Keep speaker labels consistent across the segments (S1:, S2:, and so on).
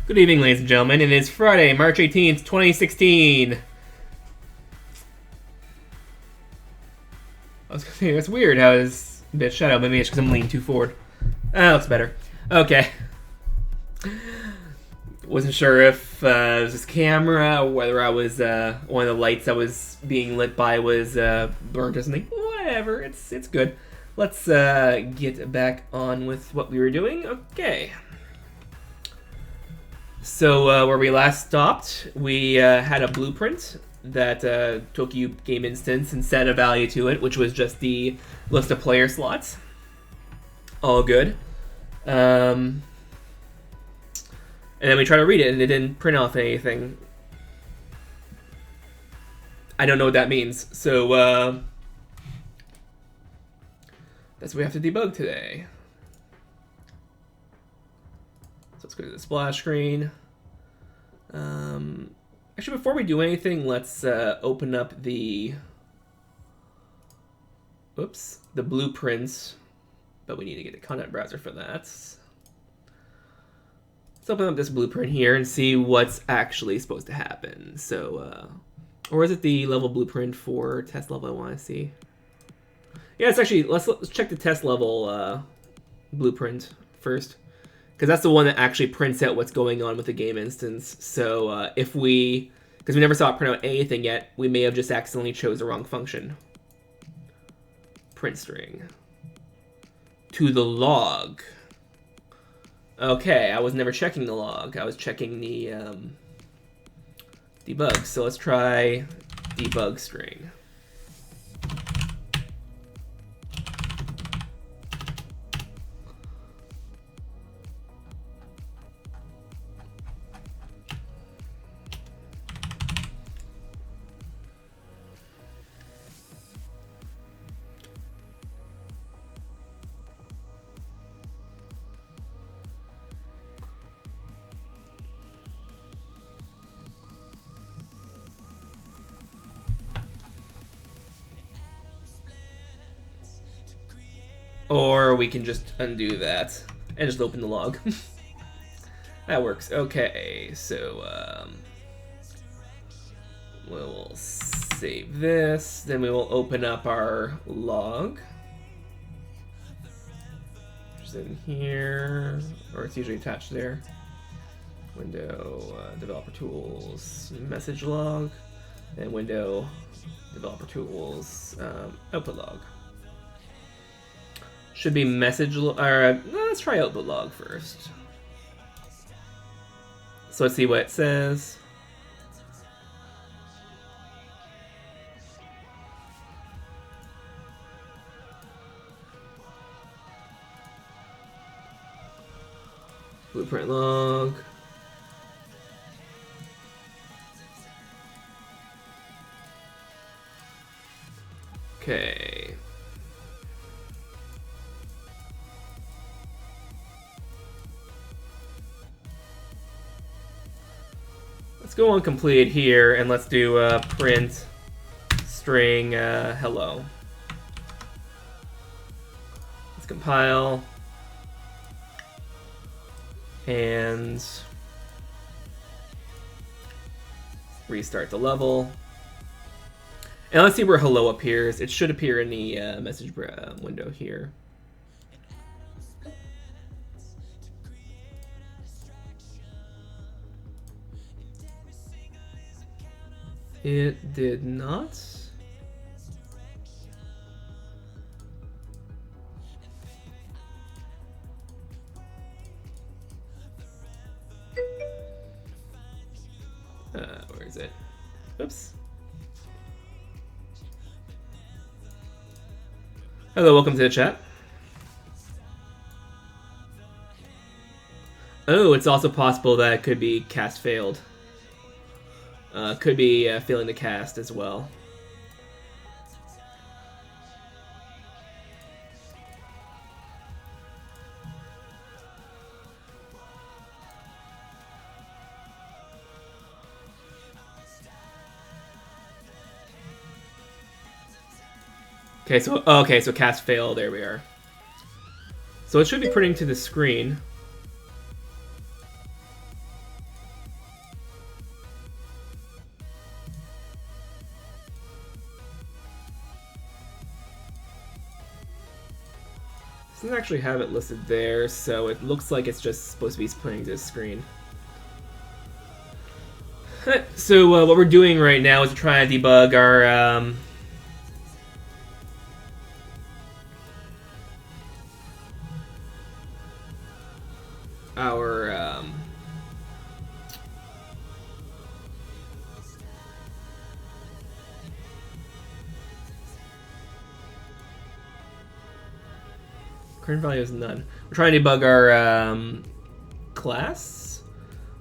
S1: Good evening, ladies and gentlemen. It is Friday, March 18th, 2016. I was gonna say, it's weird how it's a bit shadow. Maybe it's because I'm leaning too forward. That looks better. Okay. Wasn't sure if it was this camera or whether I was one of the lights I was being lit by was burnt or something. Whatever, it's good. Let's get back on with what we were doing. Okay. So where we last stopped, we had a blueprint that took you GameInstance and set a value to it, which was just the list of player slots. All good. And then we tried to read it, and it didn't print off anything. I don't know what that means. So that's what we have to debug today. So let's go to the splash screen. Actually, before we do anything, let's open up the blueprints. But we need to get a content browser for that. Let's open up this blueprint here and see what's actually supposed to happen. So, or is it the level blueprint for test level I want to see? Yeah, it's actually, let's check the test level blueprint first. Because that's the one that actually prints out what's going on with the game instance. So because we never saw it print out anything yet, we may have just accidentally chose the wrong function. Print string. To the log. Okay, I was never checking the log. I was checking the debug. So let's try debug string. Or we can just undo that and just open the log. That works. Okay, so we'll save this. Then we will open up our log. Just in here, or it's usually attached there. Window, developer tools, message log, and window, developer tools, output log. Should be message let's try output log first. So let's see what it says. Blueprint log. Okay. Let's go on completed here, and let's do print string hello. Let's compile and restart the level. And let's see where hello appears. It should appear in the message window here. It did not. Where is it? Oops. Hello, welcome to the chat. Oh, it's also possible that it could be cast failed. Could be failing the cast as well. Okay, so cast fail. There we are. So it should be printing to the screen. Doesn't actually have it listed there, so it looks like it's just supposed to be playing this screen. So what we're doing right now is we're trying to debug our current value is none. We're trying to debug our class.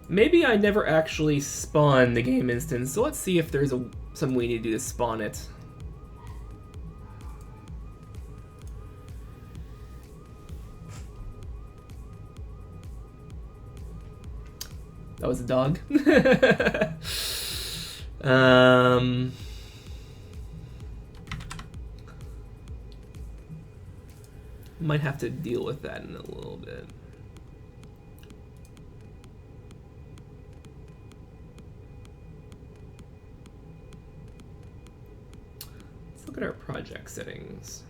S1: Maybe I never actually spawned the game instance, so let's see if there's something we need to do to spawn it. That was a dog. Might have to deal with that in a little bit. Let's look at our project settings.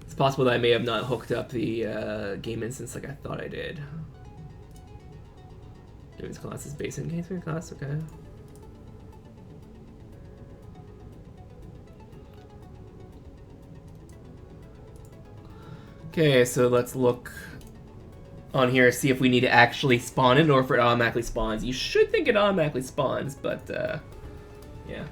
S1: It's possible that I may have not hooked up the game instance like I thought I did. Games class is based in games class, okay. Okay, so let's look on here, see if we need to actually spawn it or if it automatically spawns. You should think it automatically spawns, but yeah.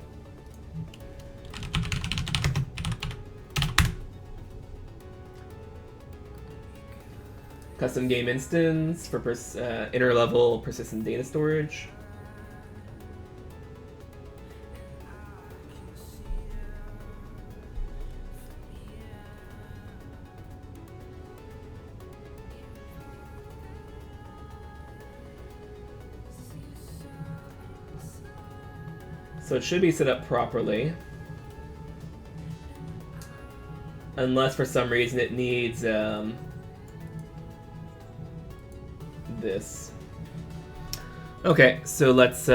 S1: Custom game instance for inter-level persistent data storage. So it should be set up properly. Unless for some reason it needs this. Okay, so let's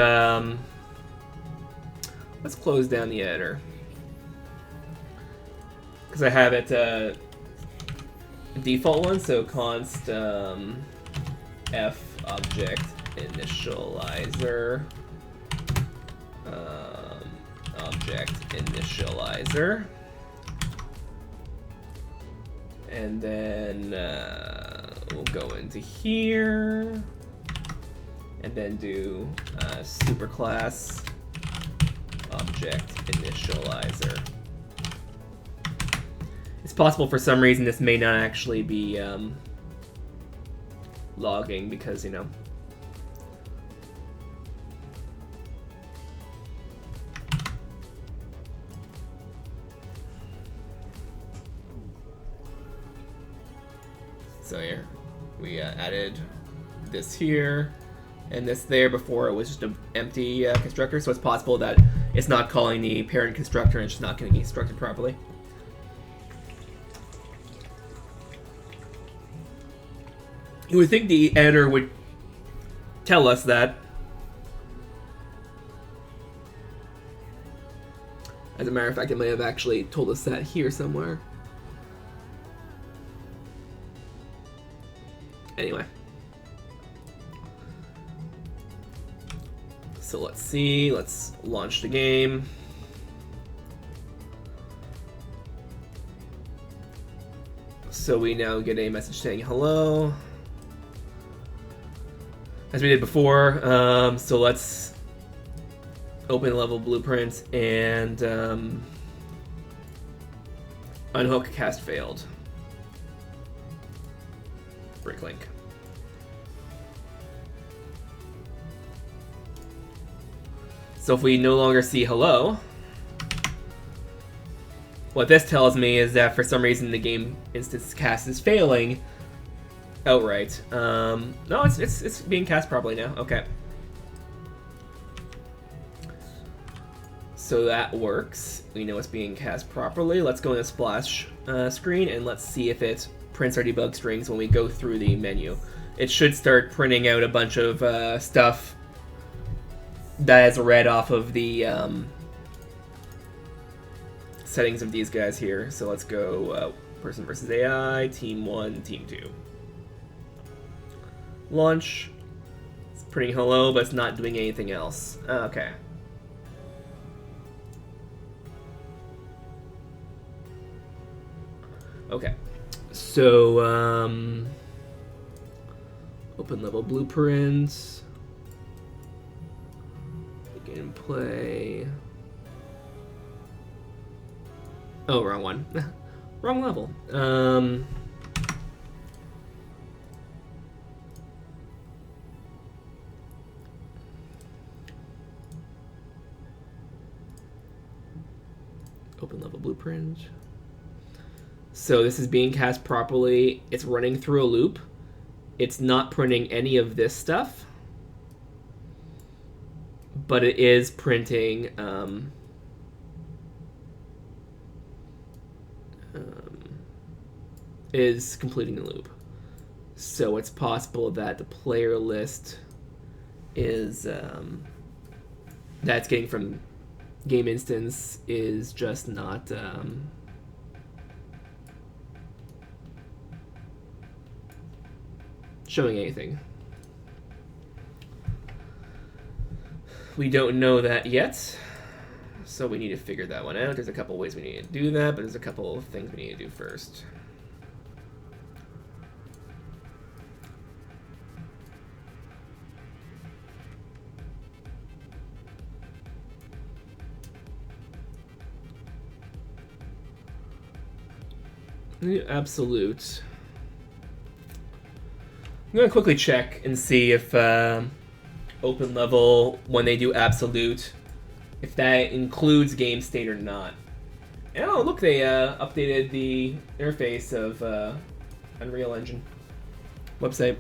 S1: close down the editor. Because I have it default one, so const f object initializer object initializer, and then we'll go into here and then do superclass object initializer. It's possible for some reason this may not actually be logging because, you know, so here we added this here and this there. Before it was just an empty constructor, so it's possible that it's not calling the parent constructor and it's just not getting constructed properly. You would think the editor would tell us that. As a matter of fact, it may have actually told us that here somewhere. Anyway. So let's see, let's launch the game. So we now get a message saying hello, as we did before. So let's open level blueprint and unhook cast failed. Break link. So if we no longer see hello, what this tells me is that for some reason the game instance cast is failing outright. No, it's being cast properly now. Okay. So that works. We know it's being cast properly. Let's go in the splash screen and let's see if it prints our debug strings when we go through the menu. It should start printing out a bunch of stuff that is read off of the settings of these guys here. So let's go Person versus AI, team 1, team 2. Launch. It's printing hello, but it's not doing anything else. Okay. Okay. So, open level blueprints. Gameplay. Oh, wrong one. Wrong level. Open level blueprint. So this is being cast properly. It's running through a loop. It's not printing any of this stuff, but it is printing is completing the loop. So it's possible that the player list is that's getting from GameInstance is just not showing anything. We don't know that yet, so we need to figure that one out. There's a couple ways we need to do that, but there's a couple of things we need to do first. Absolute. I'm going to quickly check and see if open level, when they do absolute, if that includes game state or not. And oh, look, they updated the interface of Unreal Engine website.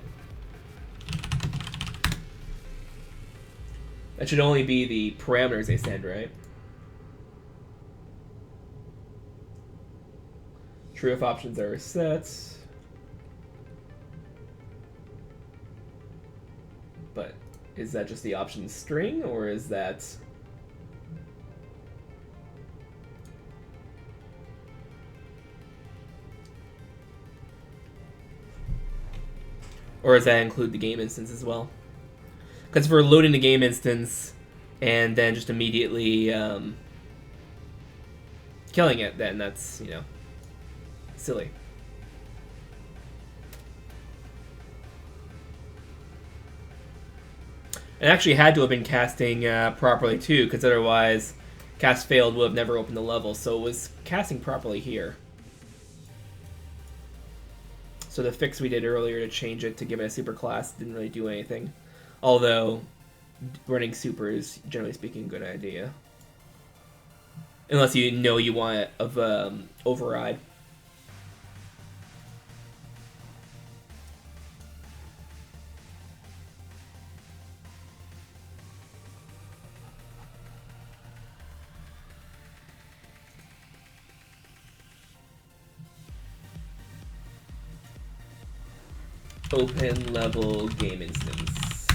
S1: That should only be the parameters they send, right? True if options are set. But is that just the option string, or is that... Or does that include the game instance as well? Because if we're loading the game instance and then just immediately killing it, then that's, you know, silly. It actually had to have been casting properly too, because otherwise cast failed would have never opened the level, so it was casting properly here. So the fix we did earlier to change it to give it a super class didn't really do anything. Although running super is, generally speaking, a good idea. Unless you know you want it of override. Open level game instance.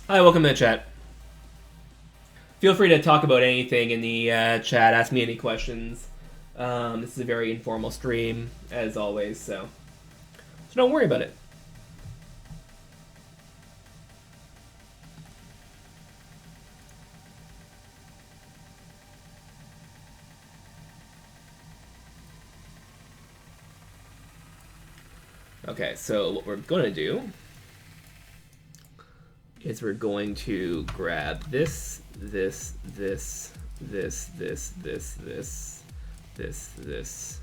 S1: Hi, welcome to the chat. Feel free to talk about anything in the chat. Ask me any questions. This is a very informal stream, as always, so don't worry about it. Okay, so what we're going to do is we're going to grab this, this, this, this, this, this, this, this, this,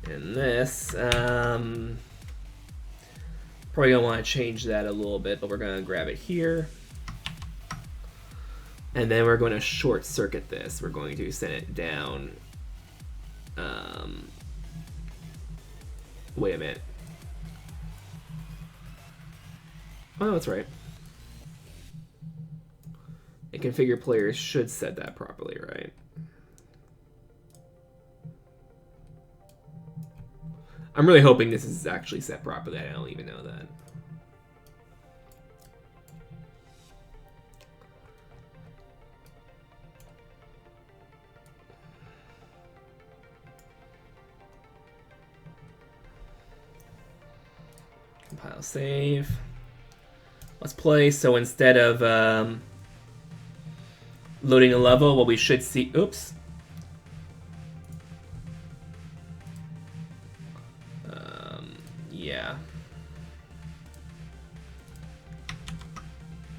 S1: and this. Probably going to want to change that a little bit, but we're going to grab it here. And then we're going to short circuit this. We're going to send it down. Wait a minute. Oh, that's right. And configure players should set that properly, right? I'm really hoping this is actually set properly. I don't even know that. save. Let's play. So instead of loading a level, what we should see... Oops. Yeah.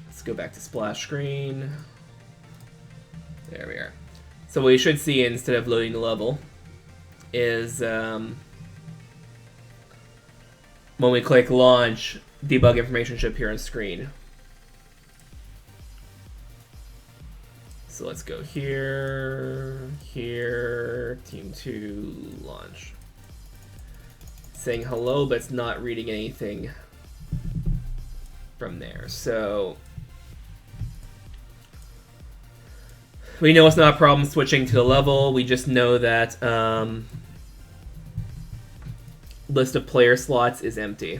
S1: Let's go back to splash screen. There we are. So what we should see instead of loading the level is when we click launch, debug information should appear on screen. So let's go here, here, team 2, launch. Saying hello, but it's not reading anything from there. So we know it's not a problem switching to the level. We just know that list of player slots is empty.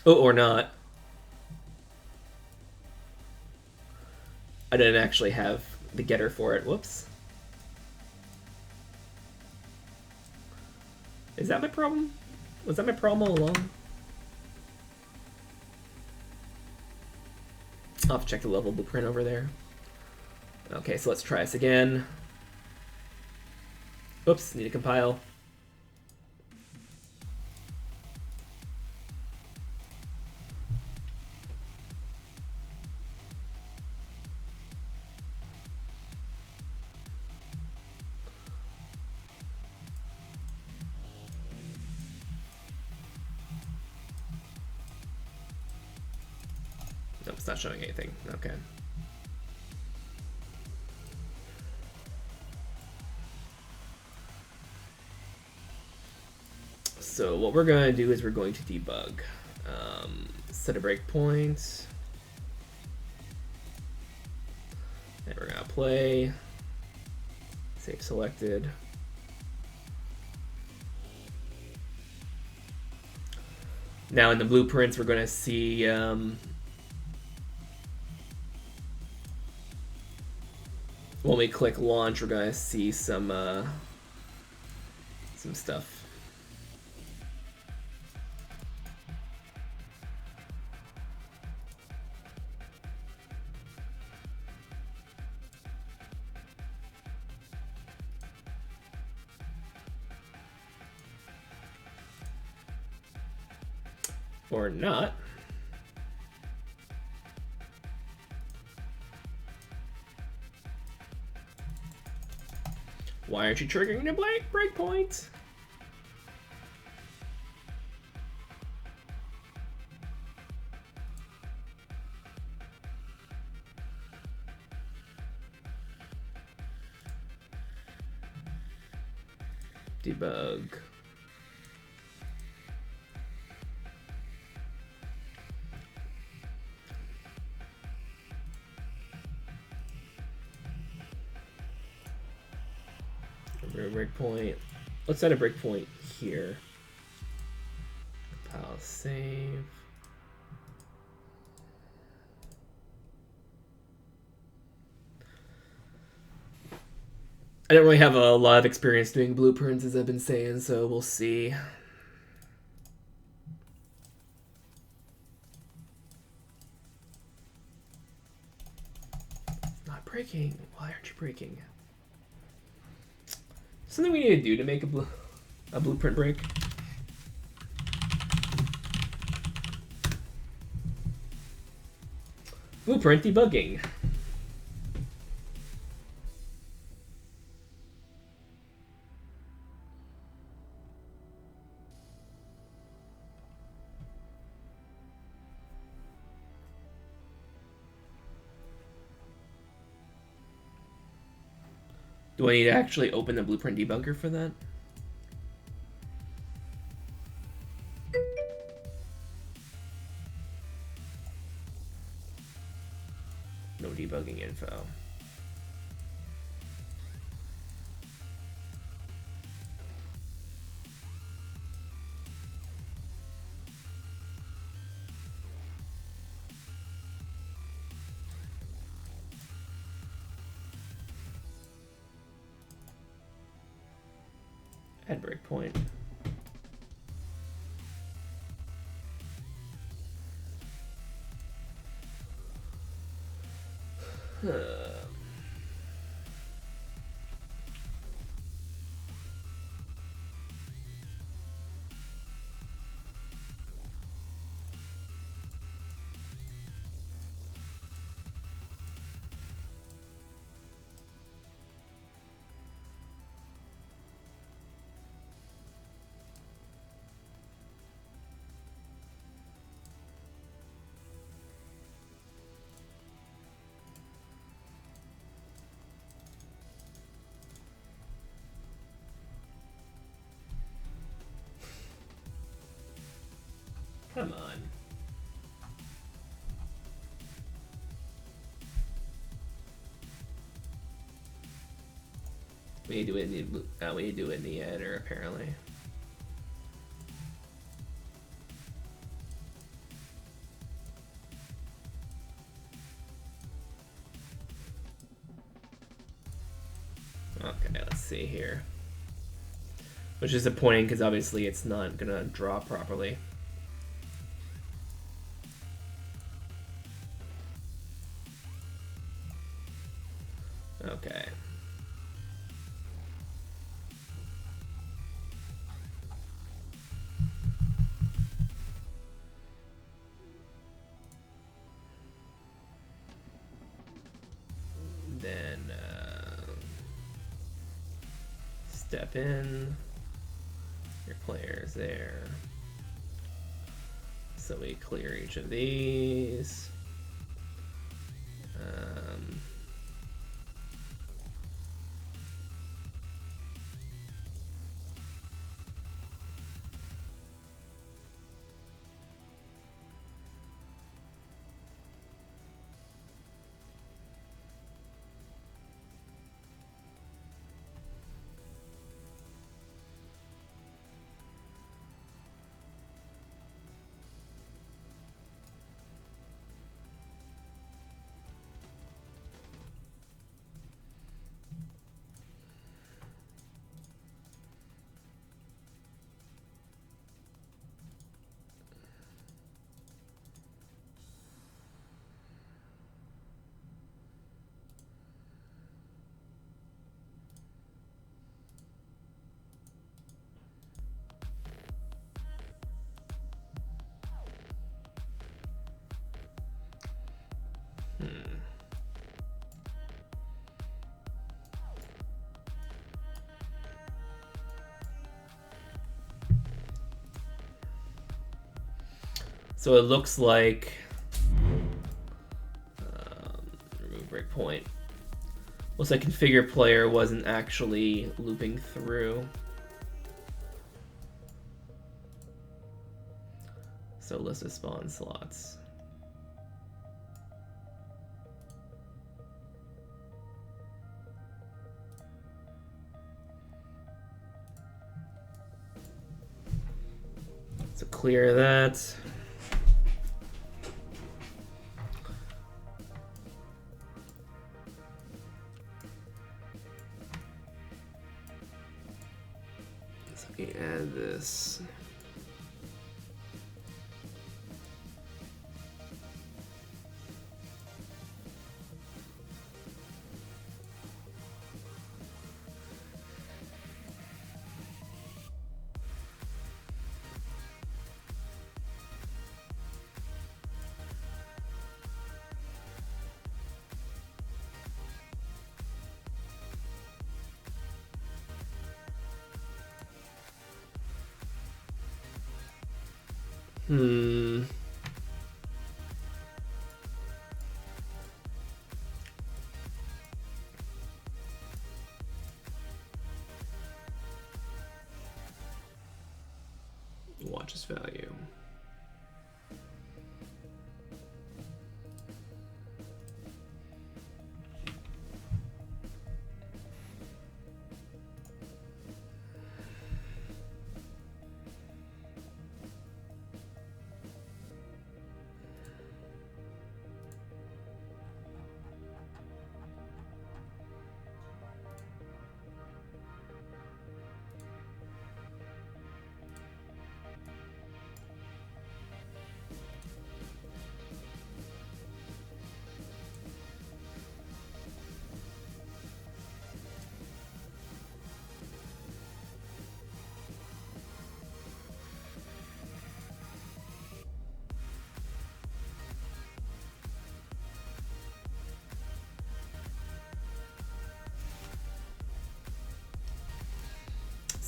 S1: Oh, or not. I didn't actually have the getter for it. Whoops. Is that my problem? Was that my problem all along? I'll have to check the level blueprint over there. Okay, so let's try this again. Oops, need to compile. Nope, it's not showing anything. Okay. So what we're going to do is we're going to debug. Set a breakpoint. And we're going to play. Save selected. Now in the blueprints, we're going to see when we click launch, we're going to see some stuff. Or not. Why aren't you triggering the breakpoint? Debug. Breakpoint. Let's set a breakpoint here. Compile, save. I don't really have a lot of experience doing blueprints, as I've been saying, so we'll see. It's not breaking. Why aren't you breaking? Something we need to do to make a blueprint break. Blueprint debugging. Do I need to actually open the blueprint debugger for that? No debugging info. Add breakpoint. Come on. We need to do it in the we need to do it in the editor apparently. Okay, let's see here. Which is disappointing because obviously it's not gonna draw properly. Okay. Then step in. Your player's there. So we clear each of these. So it looks like remove breakpoint. Looks like configure player wasn't actually looping through. So list of spawn slots. So clear that. Let me add this. Watches value.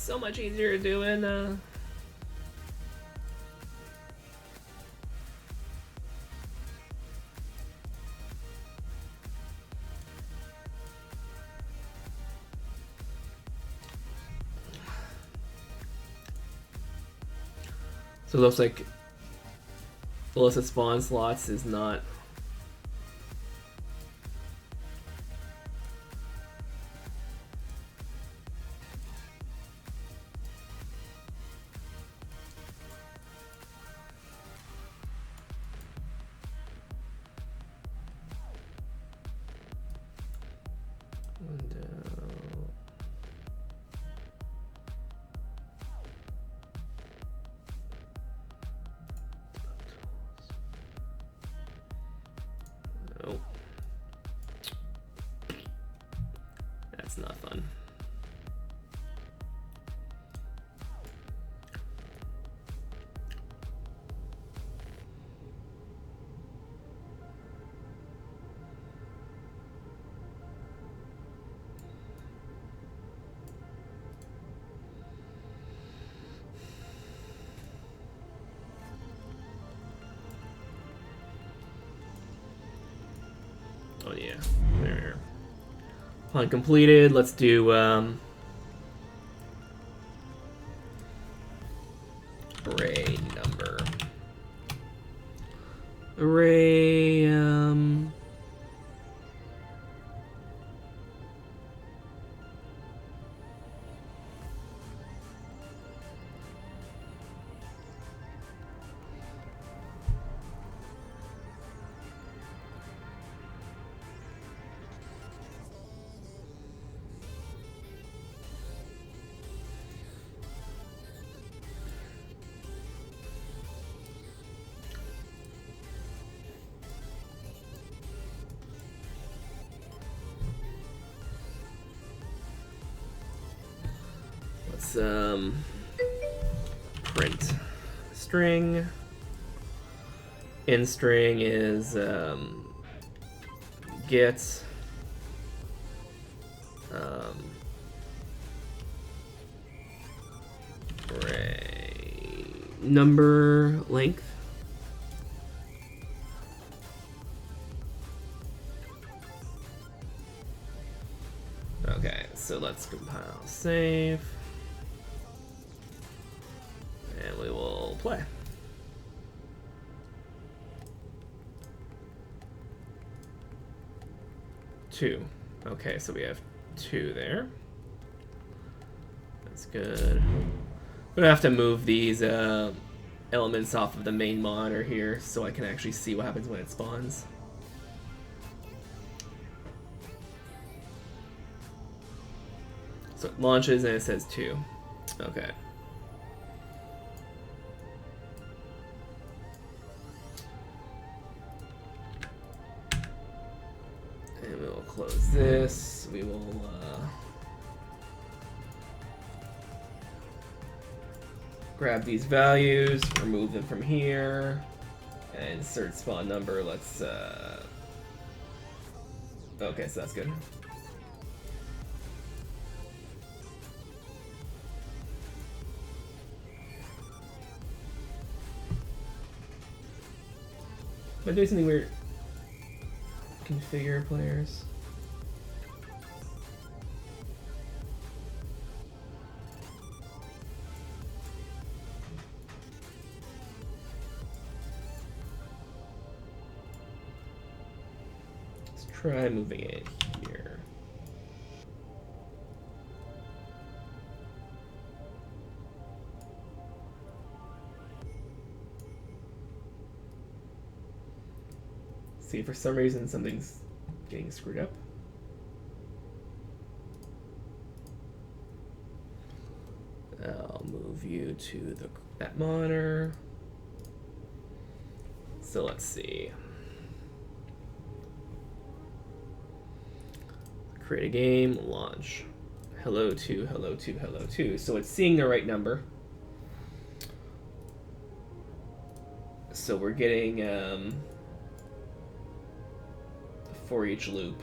S1: so much easier doing. So it looks like the list of spawn slots is not. Nope. That's not fun. Oh yeah, there. Upon completed, let's do array number. Array print string. In string is get array number length. Okay, so let's compile, save, and we will play. Two. Okay, so we have 2 there. That's good. I'm gonna have to move these elements off of the main monitor here so I can actually see what happens when it spawns. So it launches and it says 2. Okay. And we will close this. We will grab these values, remove them from here, and insert spawn number. Let's okay, so that's good. Am I doing something weird? Configure players. Let's try moving it here. See, for some reason something's getting screwed up. I'll move you to that monitor. So let's see. Create a game, launch. Hello 2, hello 2, hello 2. So it's seeing the right number. So we're getting for each loop.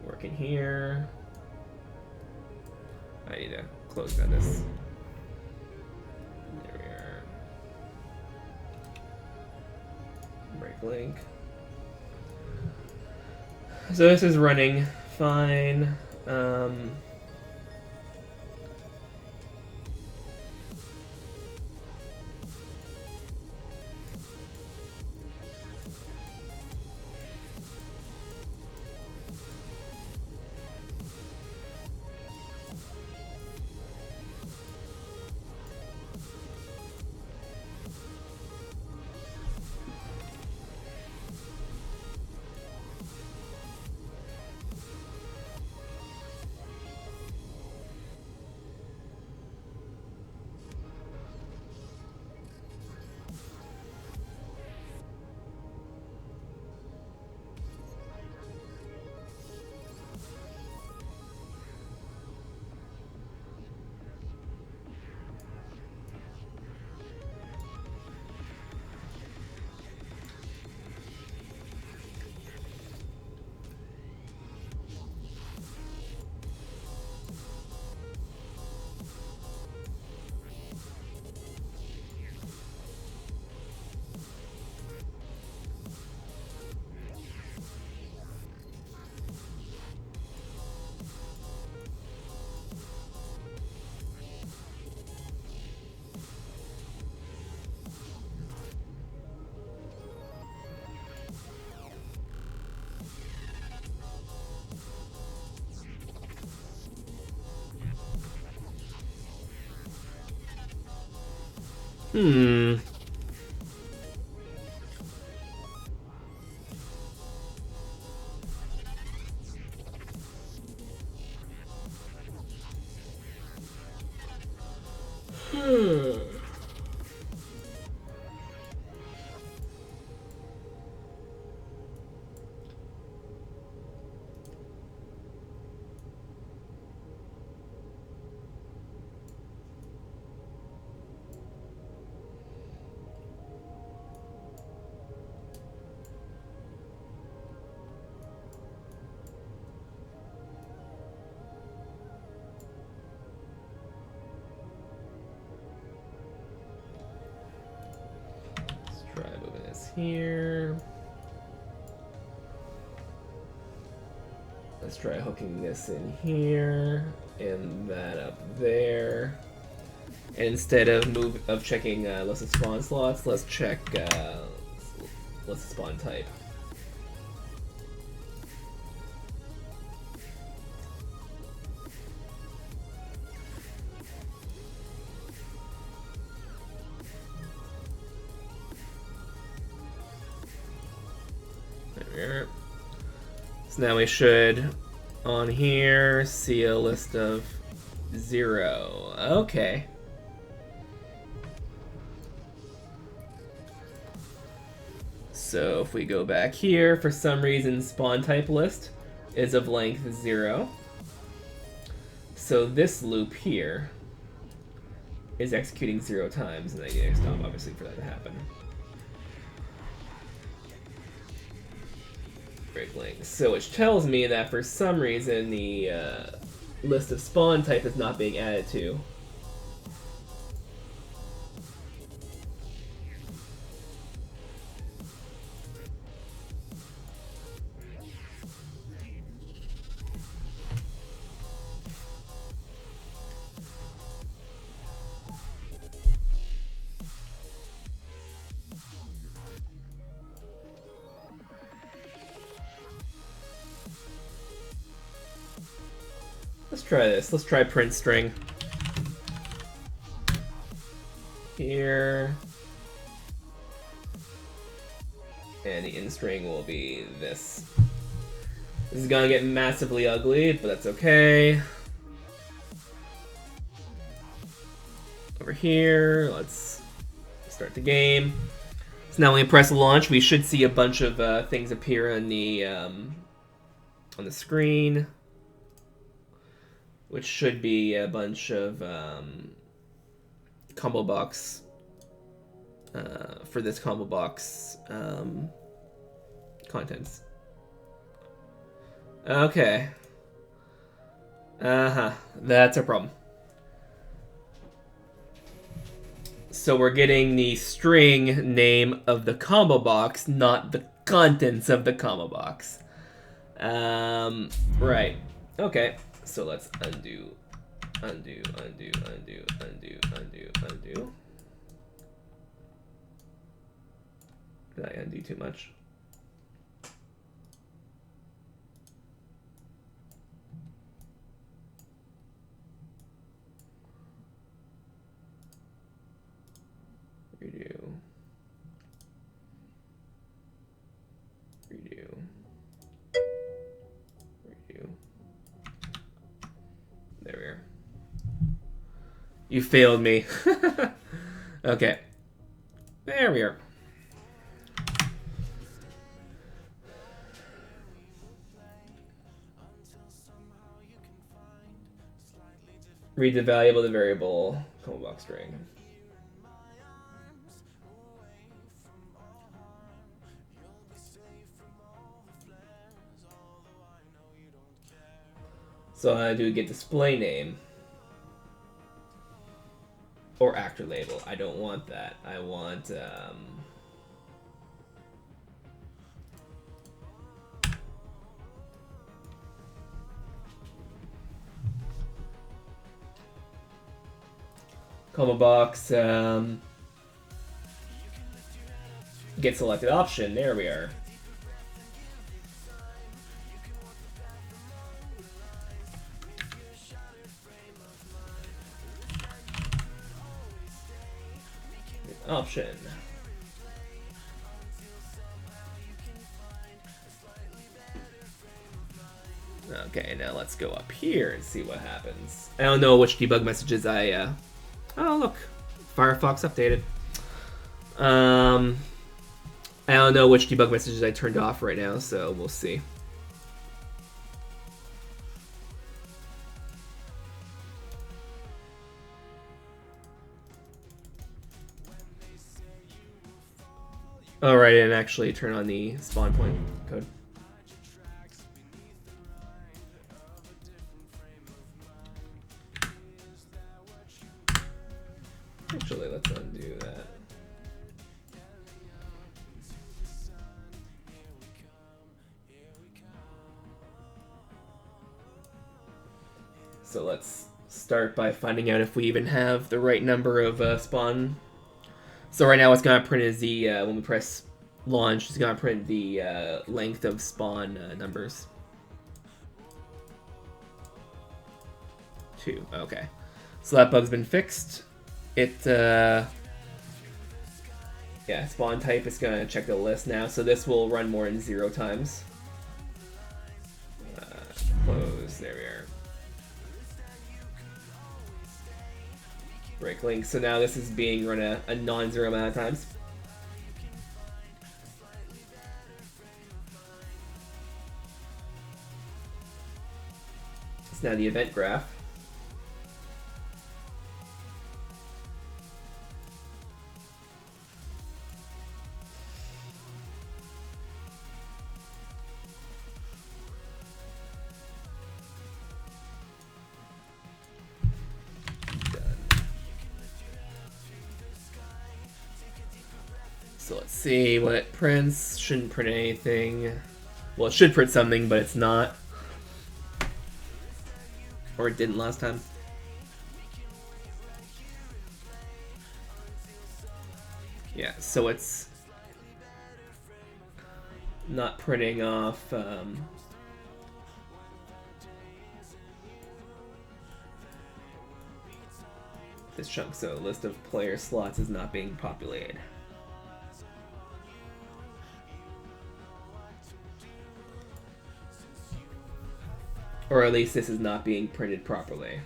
S1: Working here. I need to close down this. There we are. Break link. So this is running fine. Hmm. Try moving this here. Let's try hooking this in here and that up there. And instead of checking list of spawn slots, let's check list of spawn type. There. So now we should, on here, see a list of 0. Okay. So if we go back here, for some reason spawn type list is of length 0. So this loop here is executing 0 times, and I need to stop obviously for that to happen. Break link. So which tells me that for some reason the list of spawn type is not being added to. Let's try this. Let's try print string. Here. And the in string will be this. This is gonna get massively ugly, but that's okay. Over here, let's start the game. So now when we press launch, we should see a bunch of things appear on the screen, which should be a bunch of combo box for this combo box contents. Okay. That's a problem. So we're getting the string name of the combo box, not the contents of the combo box. Right. Okay. So let's undo. Did I undo too much? Redo. There we are. You failed me. Okay. There we are. Read the variable to variable combo box string. So I do get display name or actor label. I don't want that. I want combo box get selected option. There we are. Option. Okay, now let's go up here and see what happens. I don't know which debug messages I oh look, Firefox updated. I don't know which debug messages I turned off right now, so we'll see. Oh, right, and actually turn on the spawn point code. Actually, let's undo that. So let's start by finding out if we even have the right number of spawn. So right now what's going to print is the, when we press launch, it's going to print the length of spawn numbers. 2, okay. So that bug's been fixed. It, yeah, spawn type is going to check the list now, so this will run more than 0 times. Close, there we are. Break link, so now this is being run a non-zero amount of times. It's now the event graph. So let's see what it prints. Shouldn't print anything. Well, it should print something, but it's not. Or it didn't last time. Yeah, so it's not printing off this chunk, so list of player slots is not being populated. Or at least this is not being printed properly.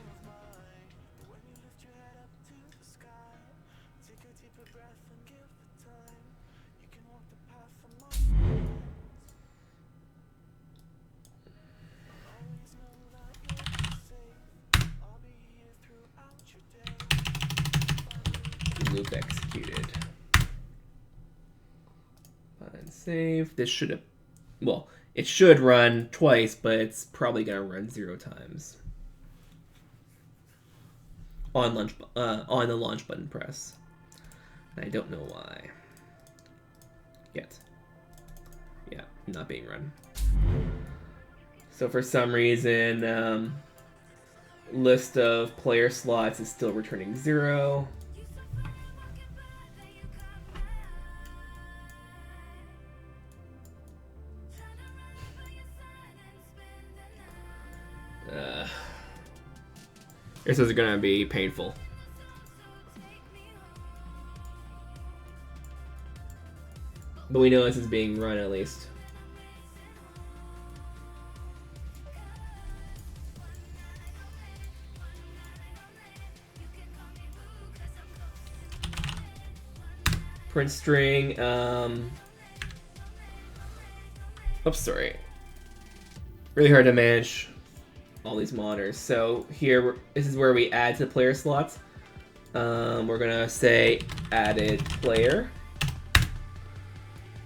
S1: Loop executed. Fine, save. This should have, well, it should run twice, but it's probably gonna run 0 times. On the launch button press. I don't know why. Yet. Yeah, not being run. So for some reason, list of player slots is still returning 0. This is gonna be painful. But we know this is being run at least. Print string, oops, sorry. Really hard to manage all these monitors. So here, this is where we add to the player slots. We're gonna say added player.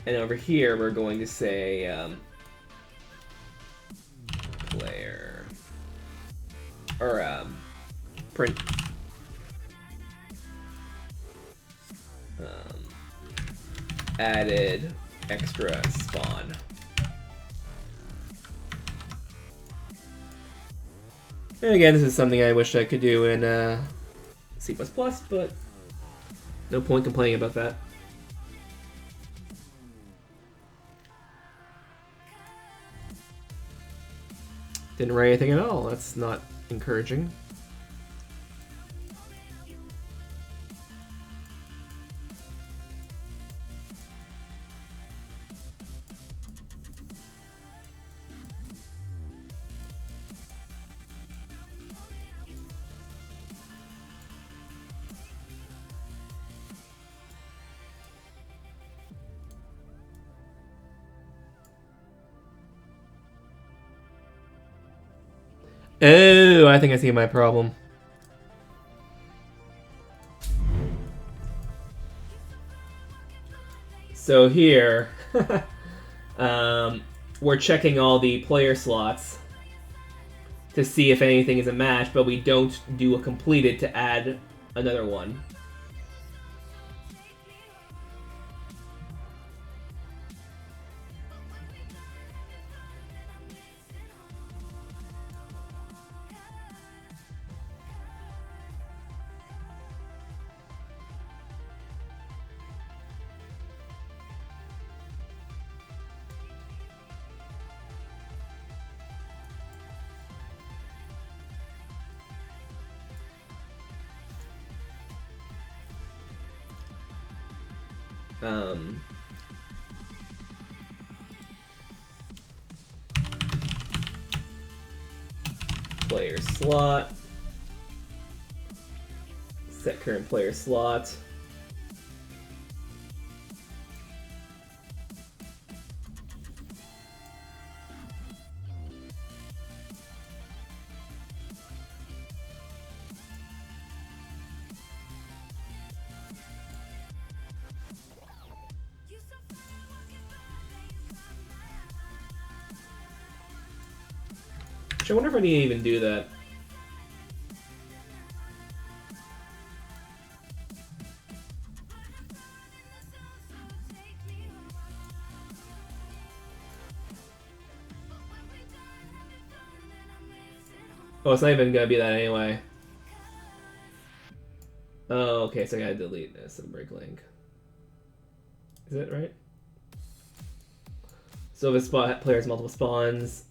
S1: And over here, we're going to say player, or print added extra spawn. And again, this is something I wish I could do in C++, but no point complaining about that. Didn't write anything at all. That's not encouraging. Oh, I think I see my problem. So here, we're checking all the player slots to see if anything is a match, but we don't do a completed to add another one. Player slot. Set current player slot. I wonder if I need to even do that. Oh, it's not even gonna be that anyway. Oh, okay, so I gotta delete this and break link. Is it right? So if a spot player has multiple spawns,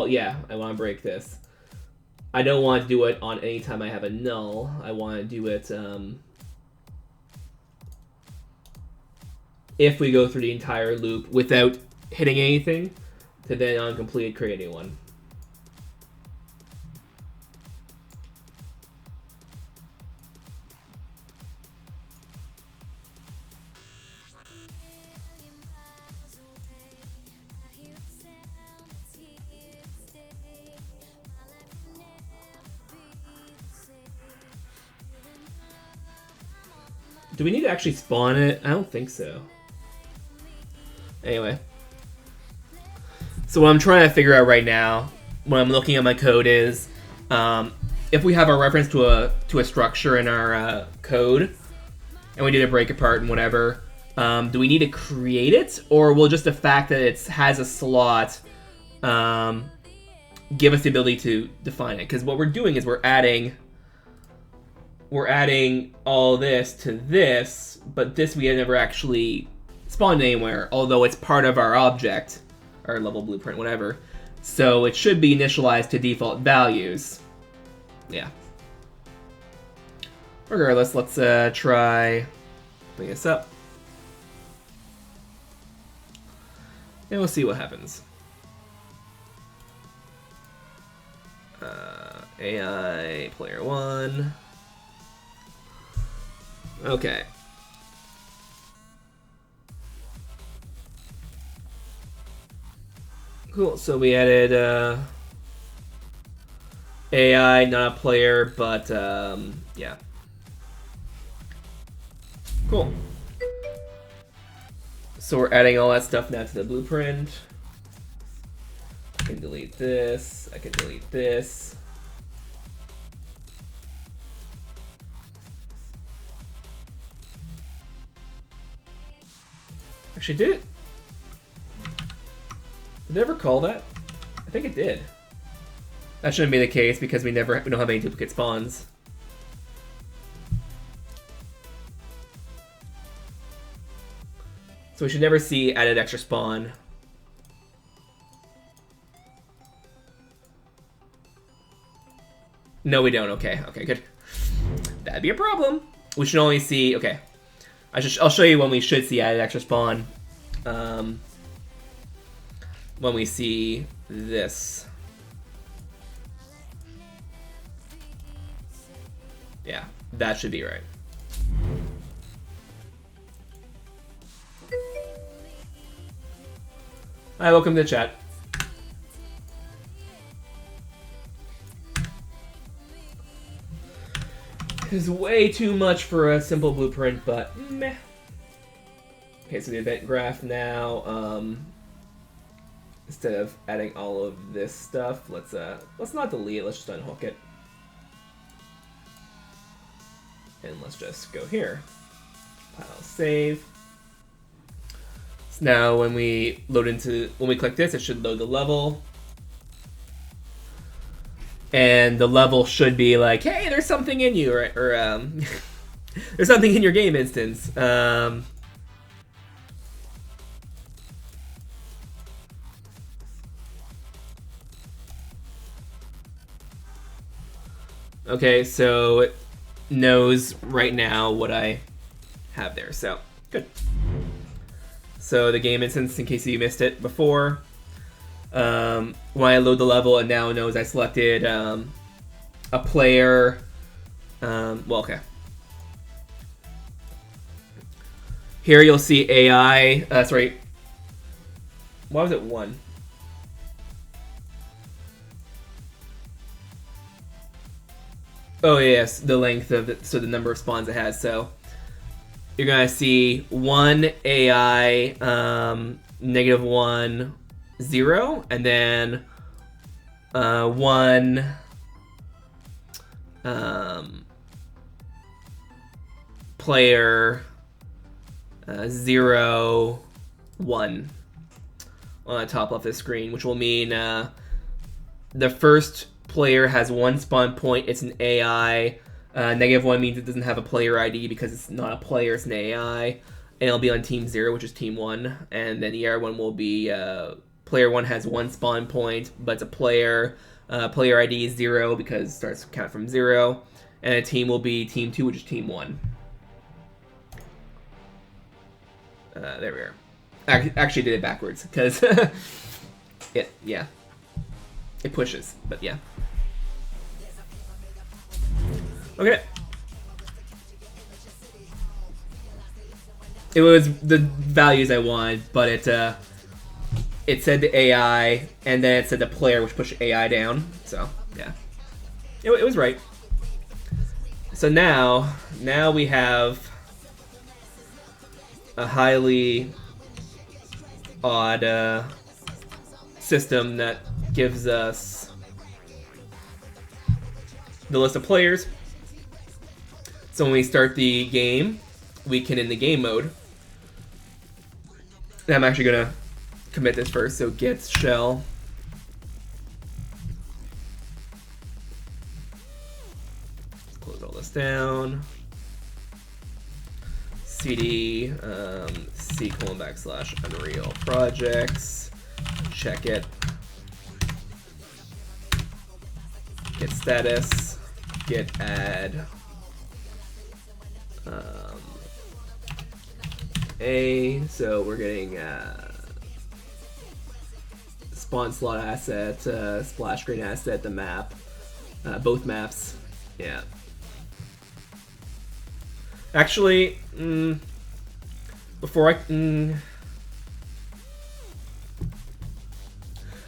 S1: yeah, I want to break this. I don't want to do it on any time I have a null. I want to do it if we go through the entire loop without hitting anything, to then on completed create a new one. Do we need to actually spawn it? I don't think so. Anyway. So what I'm trying to figure out right now, when I'm looking at my code, is if we have a reference to a structure in our code, and we did a break apart and whatever, do we need to create it, or will just the fact that it has a slot give us the ability to define it? Because what we're doing is we're adding all this to this, but this we had never actually spawned anywhere, although it's part of our object, our level blueprint, whatever. So it should be initialized to default values. Yeah. Regardless, let's try bring this up. And we'll see what happens. AI player 1. Okay. Cool, so we added AI, not a player, but yeah. Cool. So we're adding all that stuff now to the blueprint. I can delete this, I can delete this. Actually, did it? Did it ever call that? I think it did. That shouldn't be the case because we don't have any duplicate spawns. So we should never see added extra spawn. No, we don't. Okay, okay, good. That'd be a problem. We should only see. Okay, I'll show you when we should see added extra spawn. When we see this. Yeah, that should be right. Hi, welcome to the chat. It's way too much for a simple blueprint, but meh. Okay, so the event graph now, instead of adding all of this stuff, let's not delete it, let's just unhook it. And let's just go here. File save. So now when we click this, it should load the level. And the level should be like, hey, there's something in you, right? Or there's something in your game instance. Okay, so it knows right now what I have there, so good. So the game instance, in case you missed it before, when I load the level, it now knows I selected a player. Well, okay. Here you'll see AI. Sorry. Why was it 1? Oh yes, the length of it, so the number of spawns it has. So you're gonna see 1 AI, -1, 0, and then 1 player 0, 1 on the top left of the screen, which will mean the first player has 1 spawn point. It's an AI. -1 means it doesn't have a player ID because it's not a player, it's an AI. And it'll be on team 0, which is team 1. And then the other one will be player 1 has 1 spawn point, but it's a player. Player ID is 0 because it starts to count from 0. And a team will be team 2, which is team 1. There we are. I actually did it backwards because yeah. It pushes, but yeah. Okay. It was the values I wanted, but it said the AI, and then it said the player, which pushed AI down. So yeah, it was right. So now we have a highly odd system that gives us the list of players. So when we start the game, we can, in the game mode, and I'm actually gonna commit this first, so git shell close all this down, cd c:\unreal projects, check it, git status, git add a, so we're getting spawn slot asset, splash screen asset, the map, both maps, yeah. Actually, before I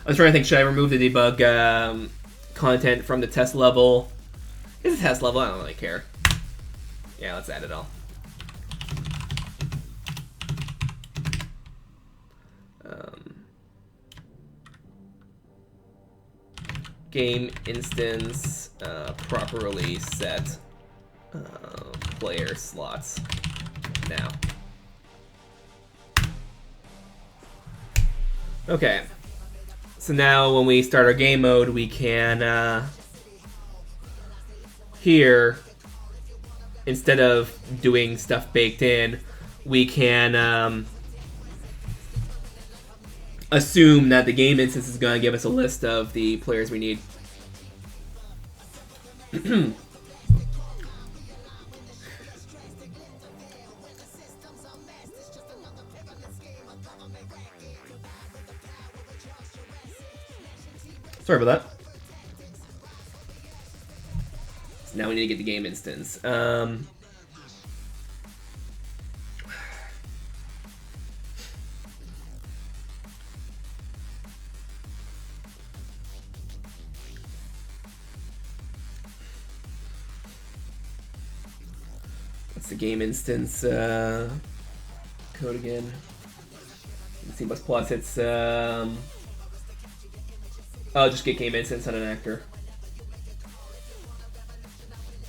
S1: was trying to think, should I remove the debug content from the test level? It's a test level, I don't really care. Yeah, let's add it all. Game instance properly set player slots now. Okay, so now when we start our game mode, we can here, instead of doing stuff baked in, we can assume that the game instance is going to give us a list of the players we need. Sorry about that. So now we need to get the game instance. What's the game instance code again? C++, it's oh, just get game instance on an actor,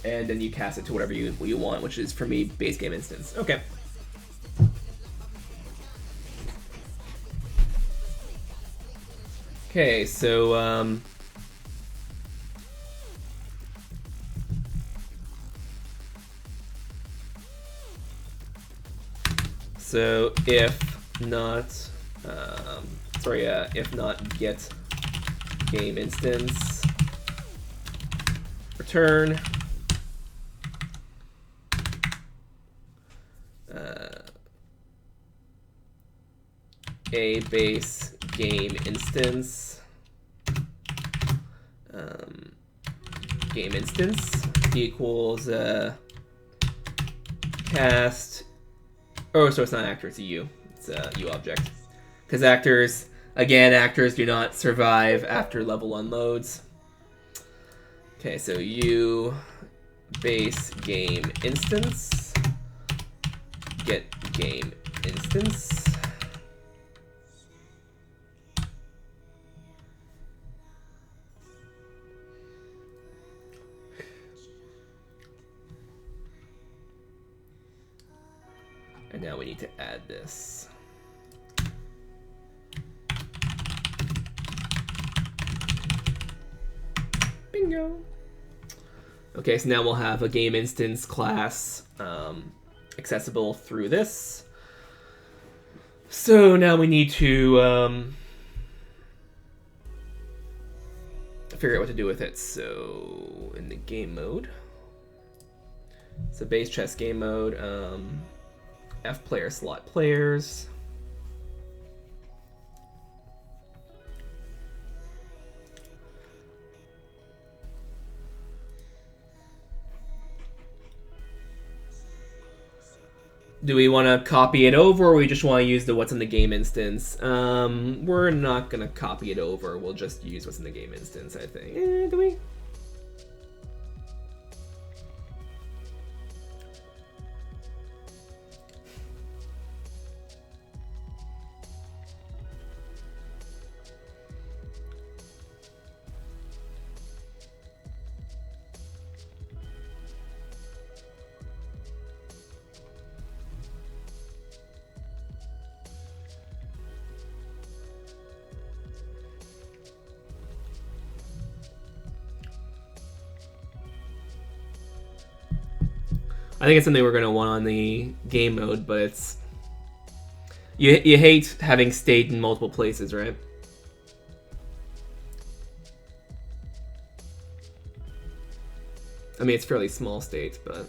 S1: and then you cast it to whatever you want, which is, for me, base game instance. Okay. Okay, so if not, if not get game instance, return a base game instance game instance equals cast. Oh, so it's not actor, it's a U. It's a U object. Because actors do not survive after level unloads. Okay, so U base game instance, get game instance. And now we need to add this. Bingo. Okay, so now we'll have a game instance class accessible through this. So now we need to figure out what to do with it. So in the game mode, so base chess game mode, F player slot players. Do we want to copy it over, or we just want to use the what's in the game instance? We're not going to copy it over. We'll just use what's in the game instance, I think. Do we? I think it's something we're going to want on the game mode, but it's... You hate having state in multiple places, right? I mean, it's fairly small states, but...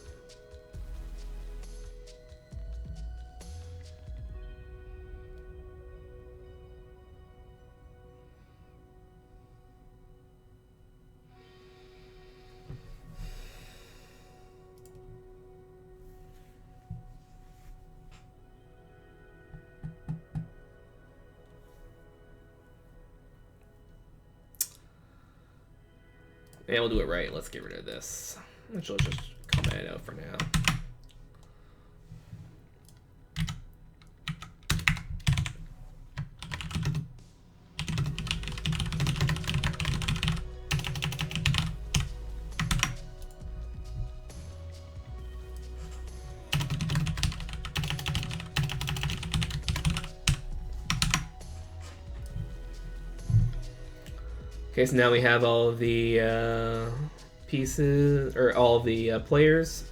S1: And we'll do it right. Let's get rid of this. Which will just comment it out for now. Okay, so now we have all of the pieces, or all of the players.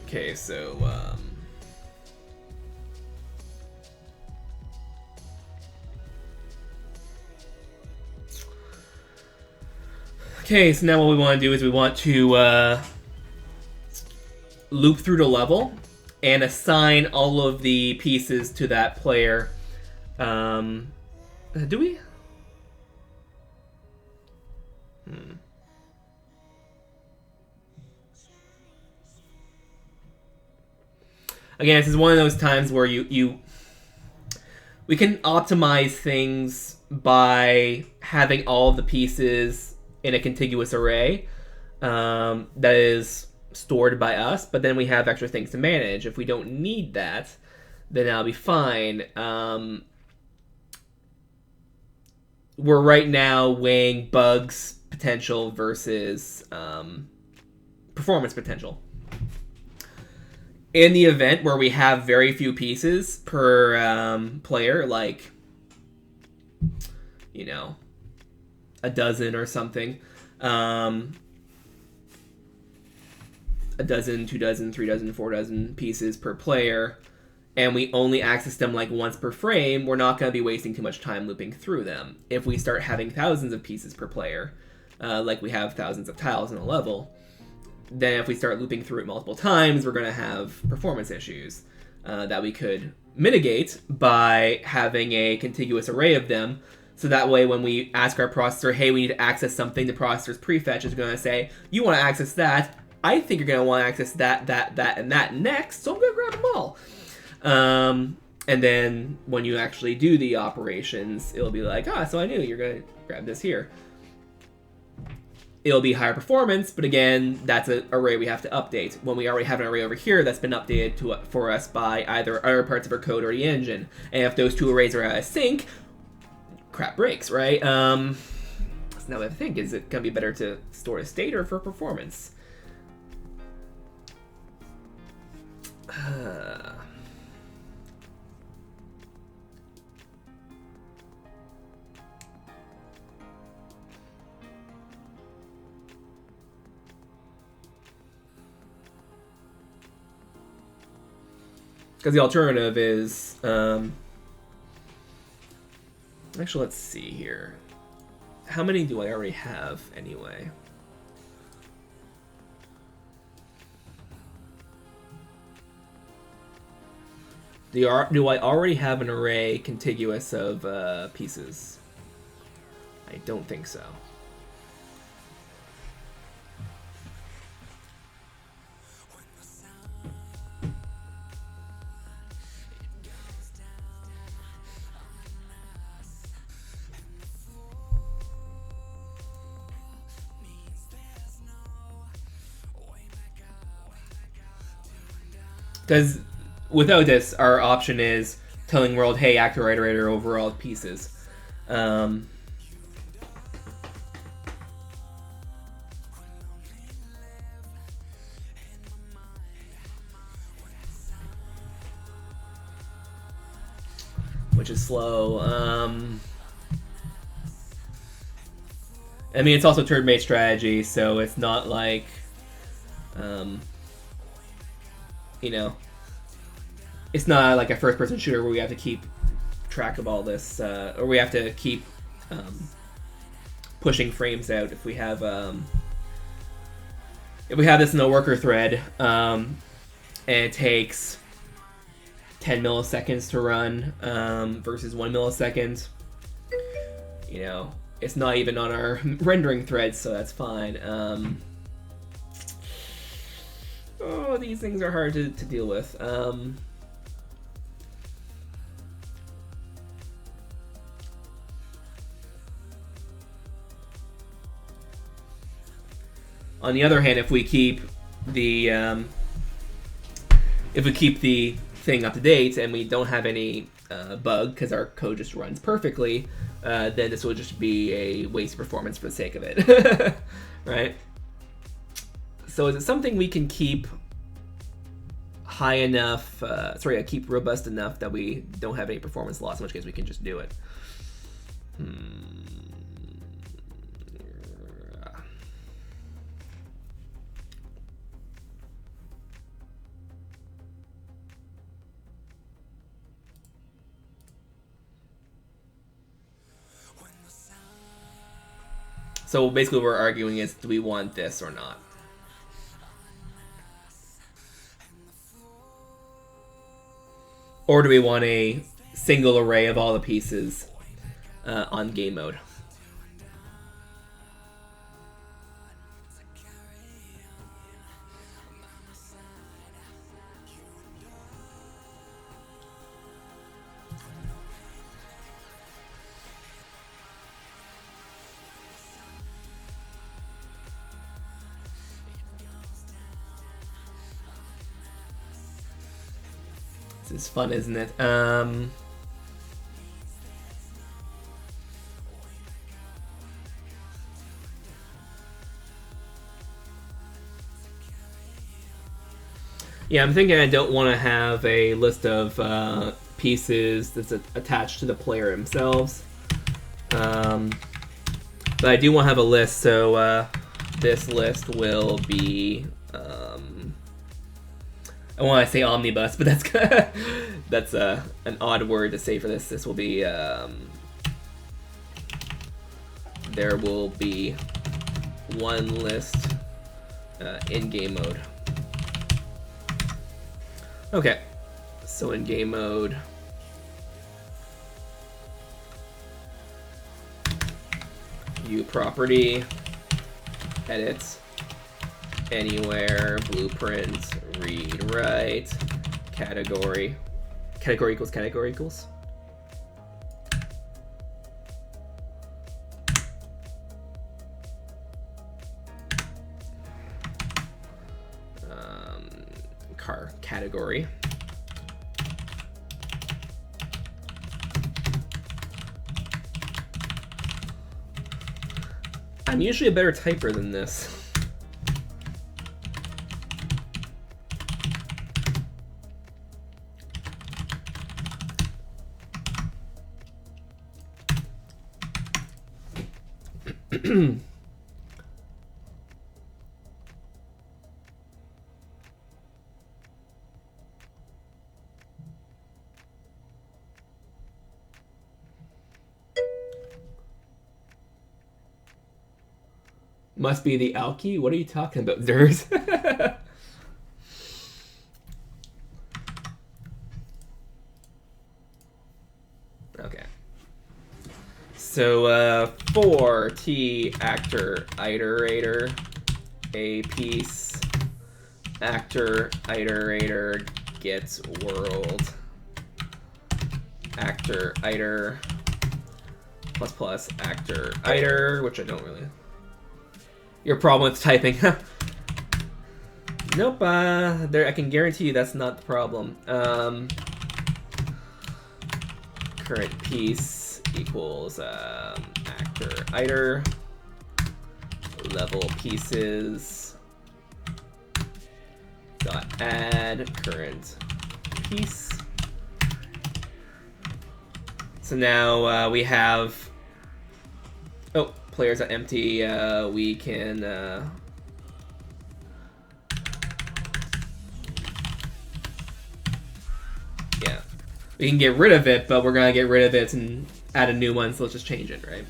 S1: Okay, so okay, so now what we want to do is we want to loop through the level and assign all of the pieces to that player. Do we? Again, this is one of those times where we can optimize things by having all of the pieces in a contiguous array that is stored by us, but then we have extra things to manage. If we don't need that, then that'll be fine. We're right now weighing bugs potential versus performance potential. In the event where we have very few pieces per player, like, you know, a dozen or something, a dozen, 2 dozen, 3 dozen, 4 dozen pieces per player, and we only access them like once per frame, we're not going to be wasting too much time looping through them. If we start having thousands of pieces per player, like we have thousands of tiles in a level, then if we start looping through it multiple times, we're going to have performance issues that we could mitigate by having a contiguous array of them. So that way, when we ask our processor, hey, we need to access something, the processor's prefetch is going to say, you want to access that. I think you're going to want to access that, and that next, so I'm going to grab them all. And then when you actually do the operations, it'll be like, so I knew you're going to grab this here. It'll be higher performance, but again, that's an array we have to update. When we already have an array over here that's been updated for us by either other parts of our code or the engine. And if those two arrays are out of sync, crap breaks, right? So now we have to think, is it going to be better to store a state or for performance? Because the alternative is, actually, let's see here. How many do I already have anyway? Do I already have an array contiguous of pieces? I don't think so. Because without this, our option is telling world, hey, actor iterator over all pieces. which is slow. I mean, it's also turn-based strategy, so it's not like, you know, it's not like a first-person shooter where we have to keep track of all this, or we have to keep pushing frames out. If we have this in a worker thread, and it takes 10 milliseconds to run versus 1 millisecond, you know, it's not even on our rendering thread, so that's fine. Oh, these things are hard to deal with. On the other hand, if we keep the thing up to date and we don't have any bug because our code just runs perfectly, then this will just be a waste of performance for the sake of it, right? So is it something we can keep high enough, keep robust enough that we don't have any performance loss, in which case we can just do it? So basically what we're arguing is, do we want this or not? Or do we want a single array of all the pieces on game mode? This is fun, isn't it? Yeah, I'm thinking I don't want to have a list of pieces that's attached to the player themselves. But I do want to have a list, so this list will be... I want to say omnibus, but that's an odd word to say for this. This will be... there will be one list in game mode. Okay, so in game mode, view property, edit, anywhere, blueprint, read, write, category equals category equals. Car category. I'm usually a better typer than this. Must be the alky? What are you talking about, Durs? Okay. So, for T actor iterator, a piece actor iterator gets world actor iter plus actor iter, which I don't really... Your problem with typing. Nope, I can guarantee you that's not the problem. Current piece equals actor iter level pieces dot add current piece So now we have, oh, players are empty. We can yeah, we can get rid of it, but we're gonna get rid of it and add a new one. So let's just change it, right?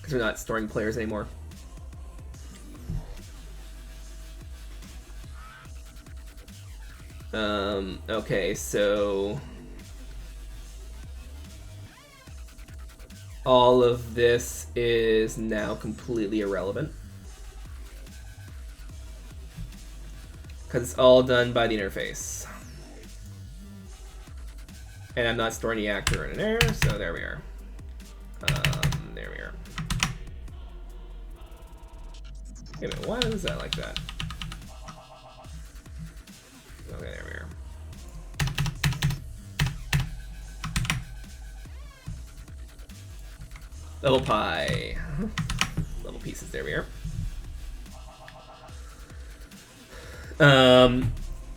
S1: Because we're not storing players anymore. Okay, so all of this is now completely irrelevant because it's all done by the interface. And I'm not storing the actor in an error, so there we are. There we are. Wait a minute, why is that like that? Okay, there we are. Level pie. Level pieces, there we are.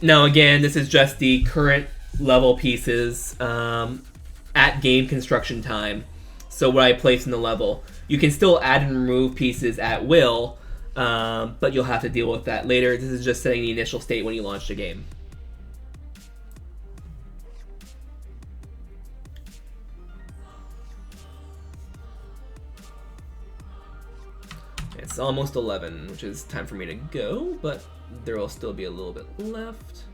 S1: Now again, this is just the current level pieces at game construction time. So what I place in the level. You can still add and remove pieces at will, but you'll have to deal with that later. This is just setting the initial state when you launch the game. It's almost 11, which is time for me to go, but there will still be a little bit left.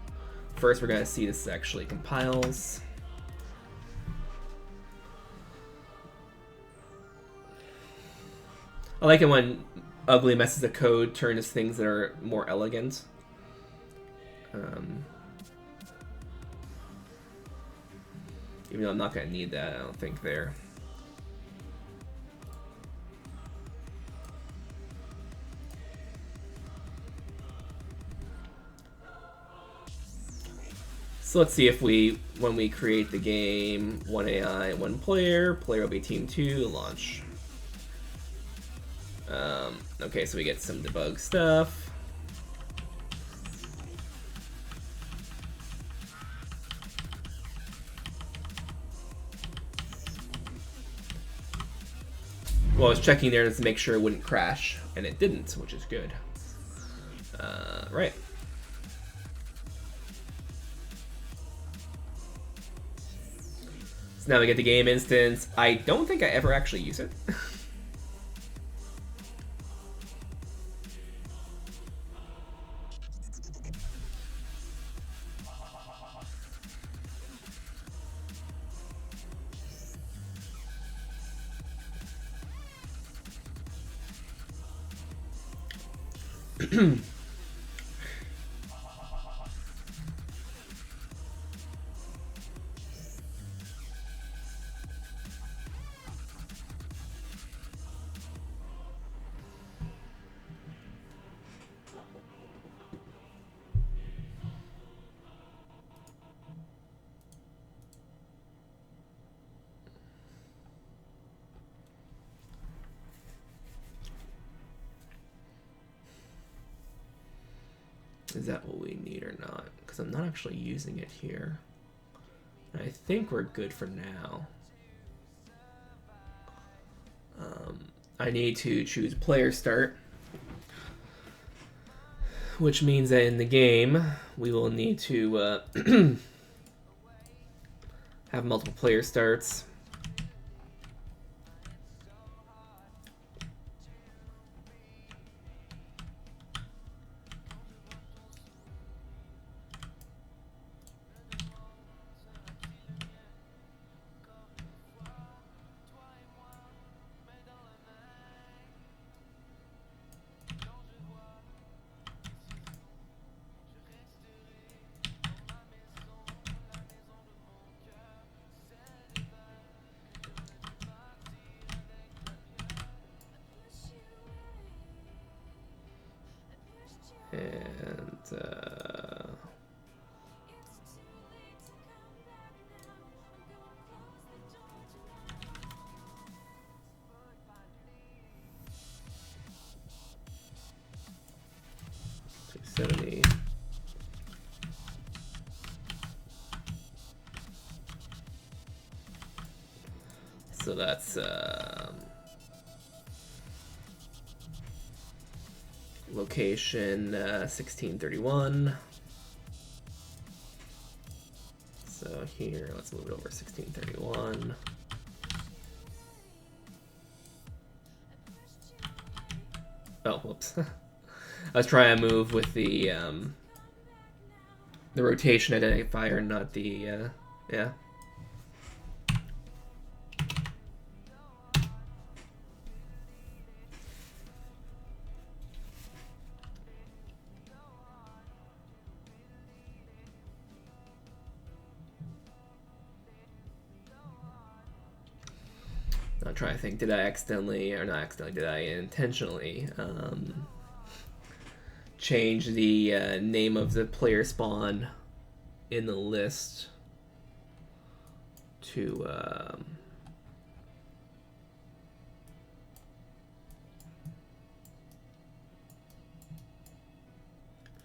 S1: First, we're going to see this actually compiles. I like it when ugly messes of code turn into things that are more elegant. Even though I'm not going to need that, I don't think there. So let's see if when we create the game, 1 AI, 1 player, player will be team 2, launch. Okay, so we get some debug stuff. Well, I was checking there to make sure it wouldn't crash, and it didn't, which is good. Right. So now we get the game instance. I don't think I ever actually use it. Is that what we need or not? Because I'm not actually using it here. I think we're good for now. I need to choose PlayerStart, which means that in the game we will need to have multiple player starts. And 270. So that's location 1631. So here, let's move it over 1631. Oh, whoops. I was trying to move with the rotation identifier, not the yeah. I'm trying to think, did I accidentally, or not accidentally, did I intentionally change the name of the player spawn in the list to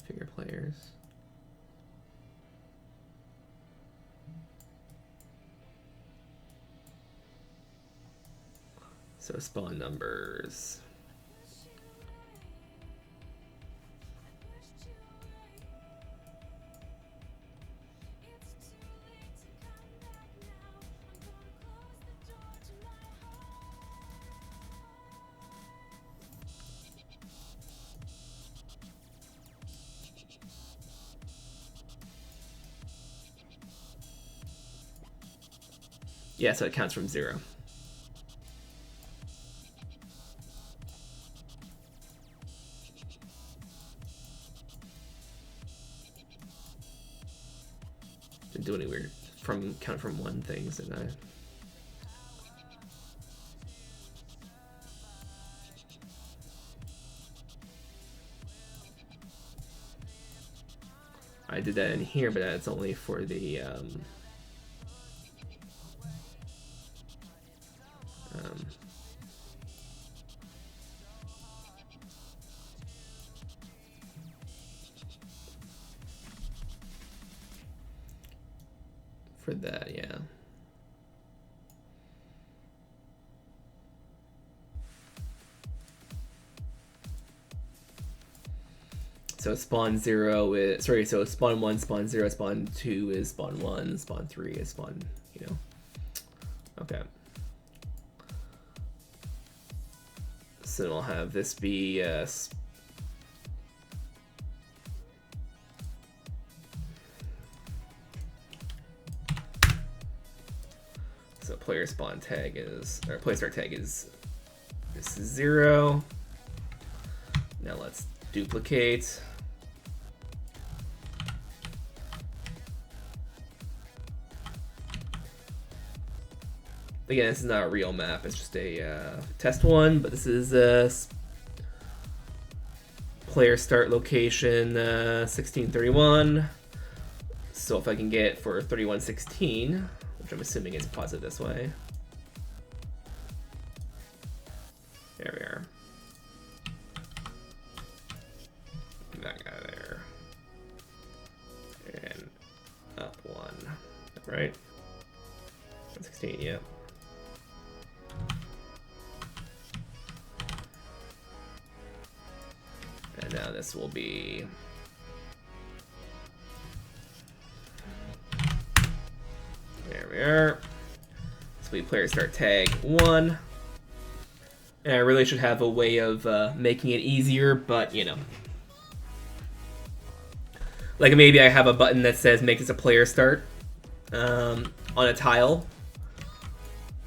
S1: figure players? So spawn numbers. Yeah, so it counts from 0. Didn't do any weird count from 1 things, did I? I did that in here, but that's only for the for that, yeah. So spawn 0 is, sorry, so spawn 1, spawn 0, spawn 2 is spawn 1, spawn 3 is spawn, you know. Okay. So I'll have this be so player spawn tag is, or player start tag is, this is 0. Now let's duplicate. Again, this is not a real map, it's just a test one, but this is player start location 1631. So if I can get for 3116, which I'm assuming is positive this way. There we are. That guy there. And up 1, right? 16, yeah. And now this will be there we are. This will be player start tag 1. And I really should have a way of making it easier, but you know. Like maybe I have a button that says make this a player start on a tile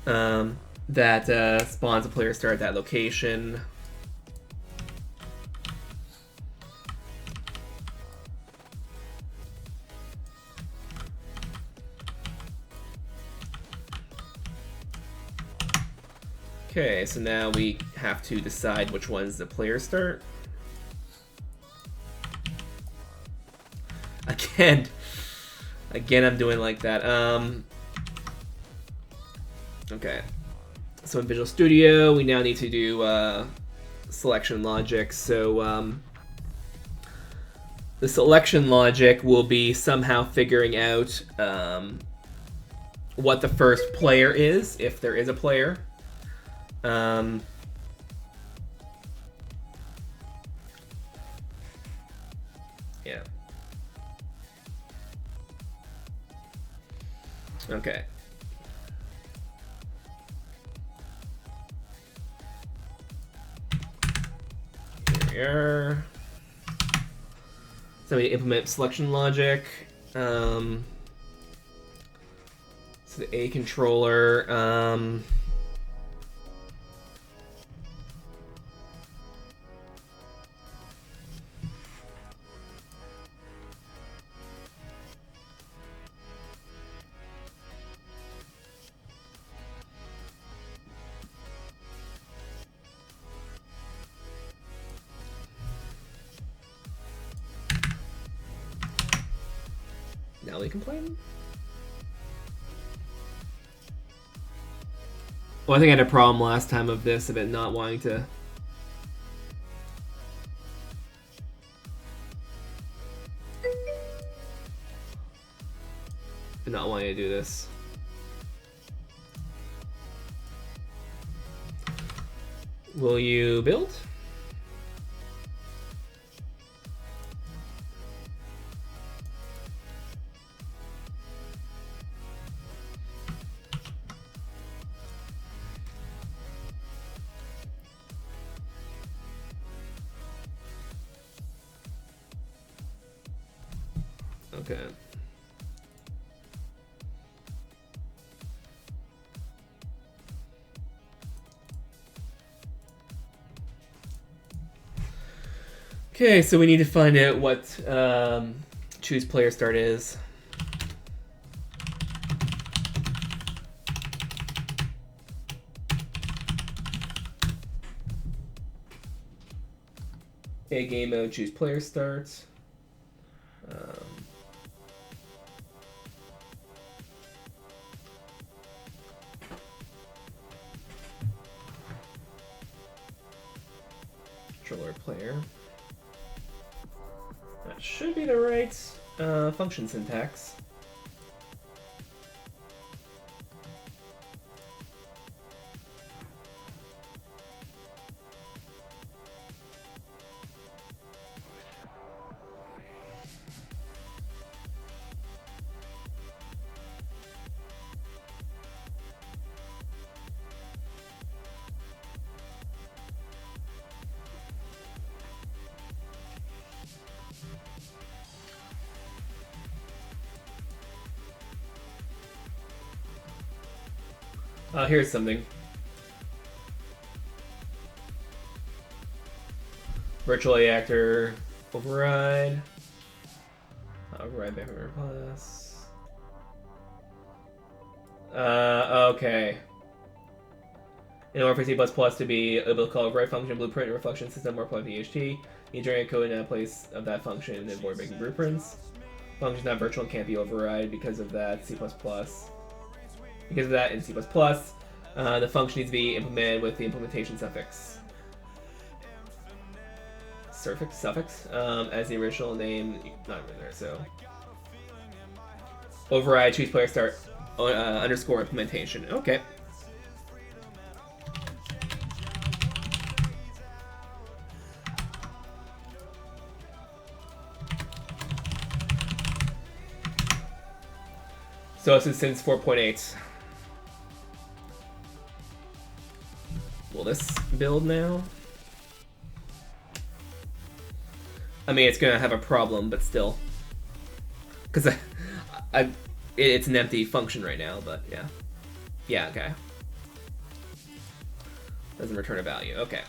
S1: that spawns a player start at that location. Okay, so now we have to decide which one's the player start. Again, I'm doing like that. Okay, so in Visual Studio, we now need to do selection logic. So the selection logic will be somehow figuring out what the first player is, if there is a player. Yeah. Okay. Here we are. So we implement selection logic. So the A controller. Now we complain? Well, I think I had a problem last time of this, of it not wanting to... not wanting to do this. Will you build? Okay. Okay, so we need to find out what choose player start is. Okay, game mode, choose player start. Controller player. That should be the right function syntax. Here's something. Virtual actor override. Override back over plus. Okay. In order for C++ to be able to call override function, blueprint, reflection system, or apply PHT, you generate code in place of that function and avoid making blueprints. Function's not virtual and can't be override because of that. C++. Because of that, in C++, the function needs to be implemented with the implementation suffix. Suffix? As the original name, not in there, so. Override, choose player start, underscore implementation. Okay. So this is since 4.8. Will this build now? I mean, it's gonna have a problem, but still. Because it's an empty function right now, but yeah. Yeah, okay. Doesn't return a value, okay.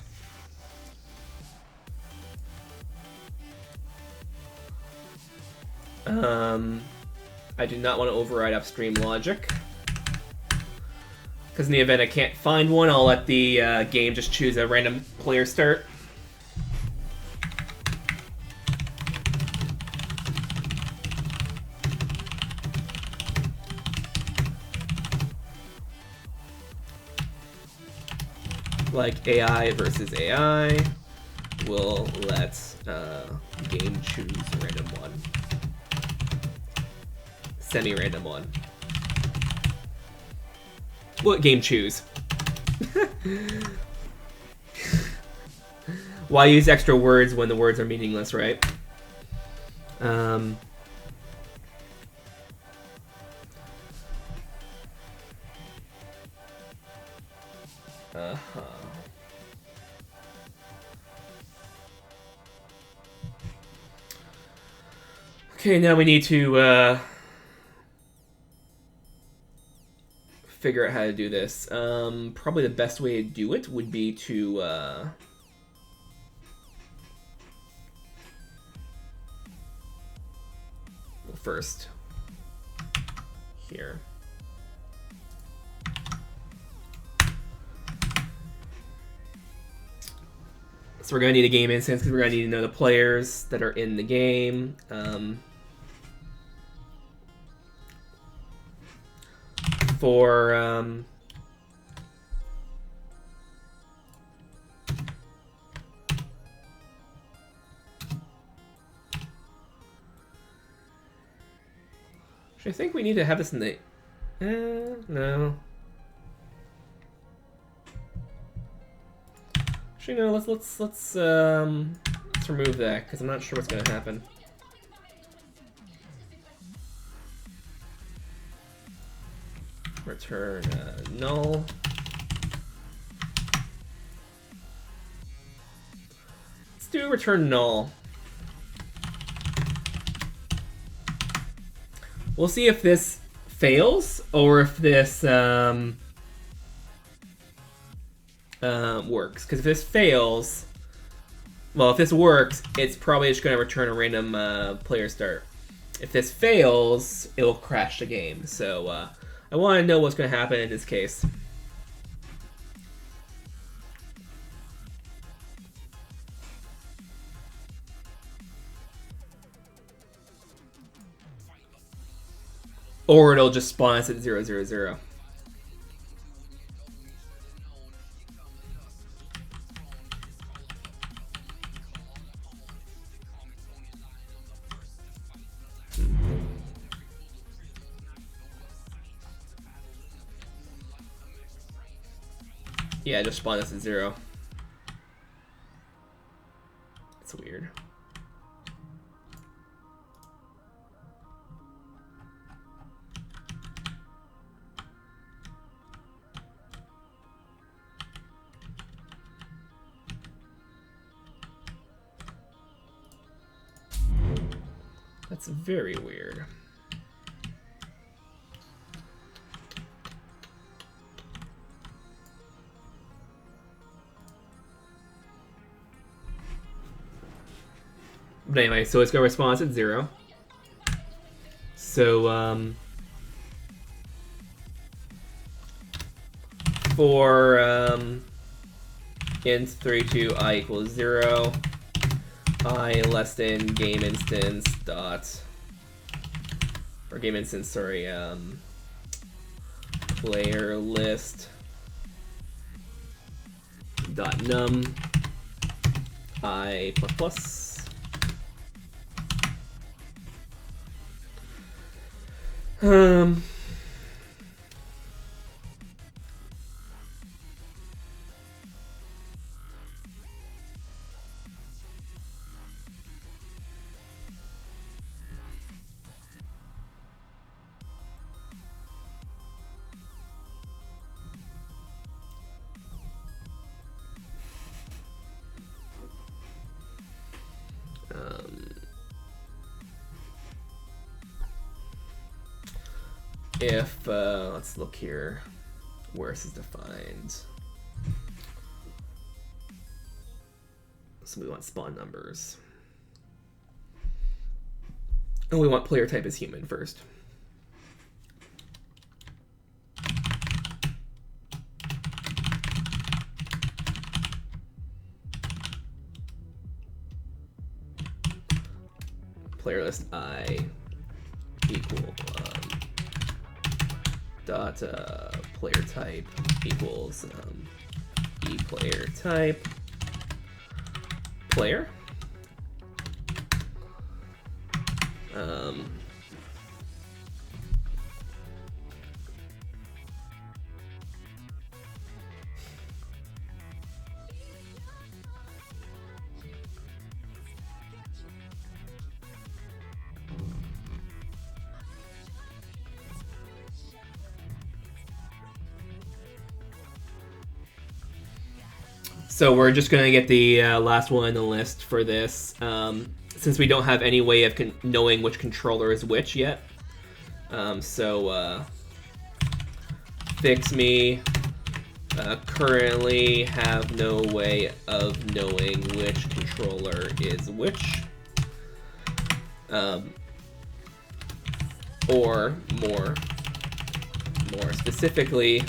S1: I do not want to override upstream logic. Because in the event I can't find one, I'll let the game just choose a random player start. Like AI versus AI, we'll let game choose random one. Semi-random one. What game choose? Why use extra words when the words are meaningless, right? Uh-huh. Okay, now we need to figure out how to do this. Probably the best way to do it would be to first here. So we're gonna need a game instance because we're gonna need to know the players that are in the game. For I think we need to have this in the no. Actually, no. Let's remove that because I'm not sure what's gonna happen. Return null. Let's do return null. We'll see if this fails or if this works. Because if this fails, well, if this works, it's probably just going to return a random player start. If this fails, it'll crash the game. So I want to know what's going to happen in this case. Or it'll just spawn us at 0, 0, 0. Yeah, just spawn us at 0. It's weird. That's very weird. But anyway, so it's going to respond at 0. So, for int 32 I equals 0, I less than game instance dot, or game instance, sorry, player list dot num I plus plus. If let's look here where this is defined. So we want spawn numbers. And we want player type as human first. Player list I equal dot player type equals e player type player. So we're just gonna get the last one in the list for this, since we don't have any way of knowing which controller is which yet. Fix me. Currently have no way of knowing which controller is which. Or more specifically,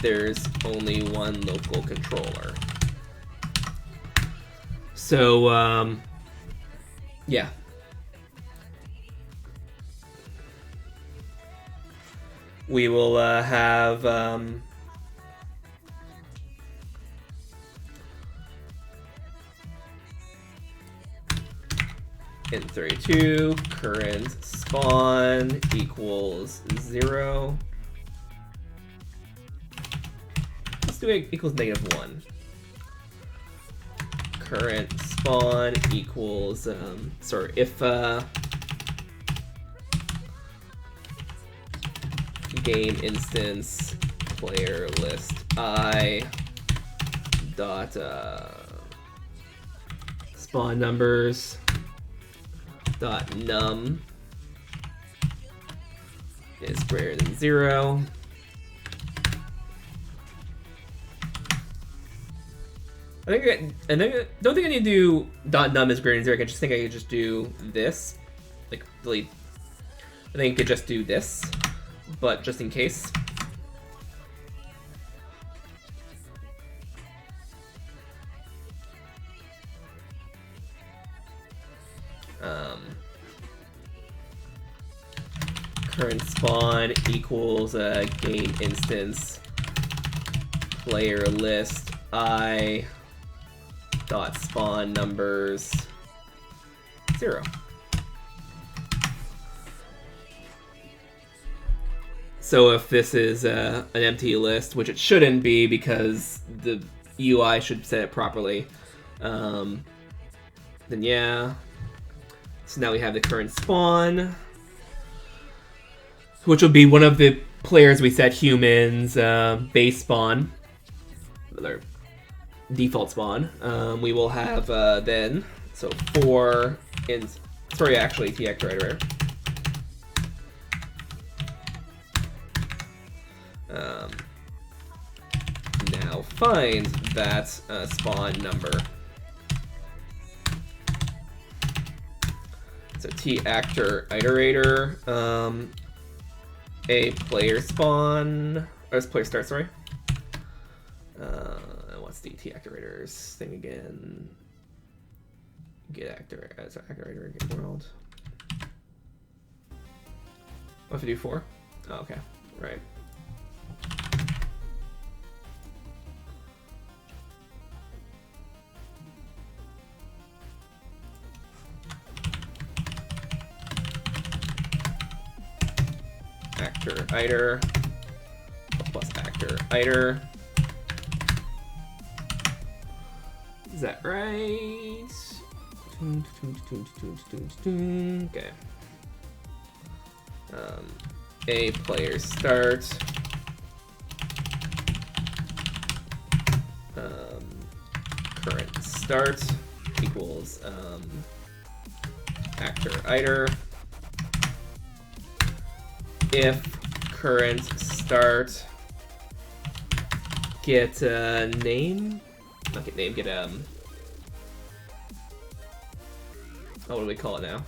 S1: there's only one local controller. So, yeah. We will have int32 current spawn equals 0. Let's do it equals -1. Current spawn equals if GameInstance player list I dot spawn numbers dot num is greater than 0. I don't think I need to do dot num is greater than 0. I just think I could just do this, like delete. I think I could just do this, but just in case. Current spawn equals game instance player list I dot spawn numbers 0. So if this is an empty list, which it shouldn't be because the UI should set it properly, then yeah. So now we have the current spawn, which will be one of the players we set humans, base spawn, their default spawn. We will have then, so for, sorry, actually, TX right away. Now find that spawn number. So T actor iterator, a player spawn, or player start, sorry. What's the T activators thing again? Get actor as activator, get world. What if I do 4? Oh, okay, right. Actor iter plus actor iter. Is that right? Okay. A player start. Current start equals actor iter. If current start get name, not get name, get oh, what do we call it now?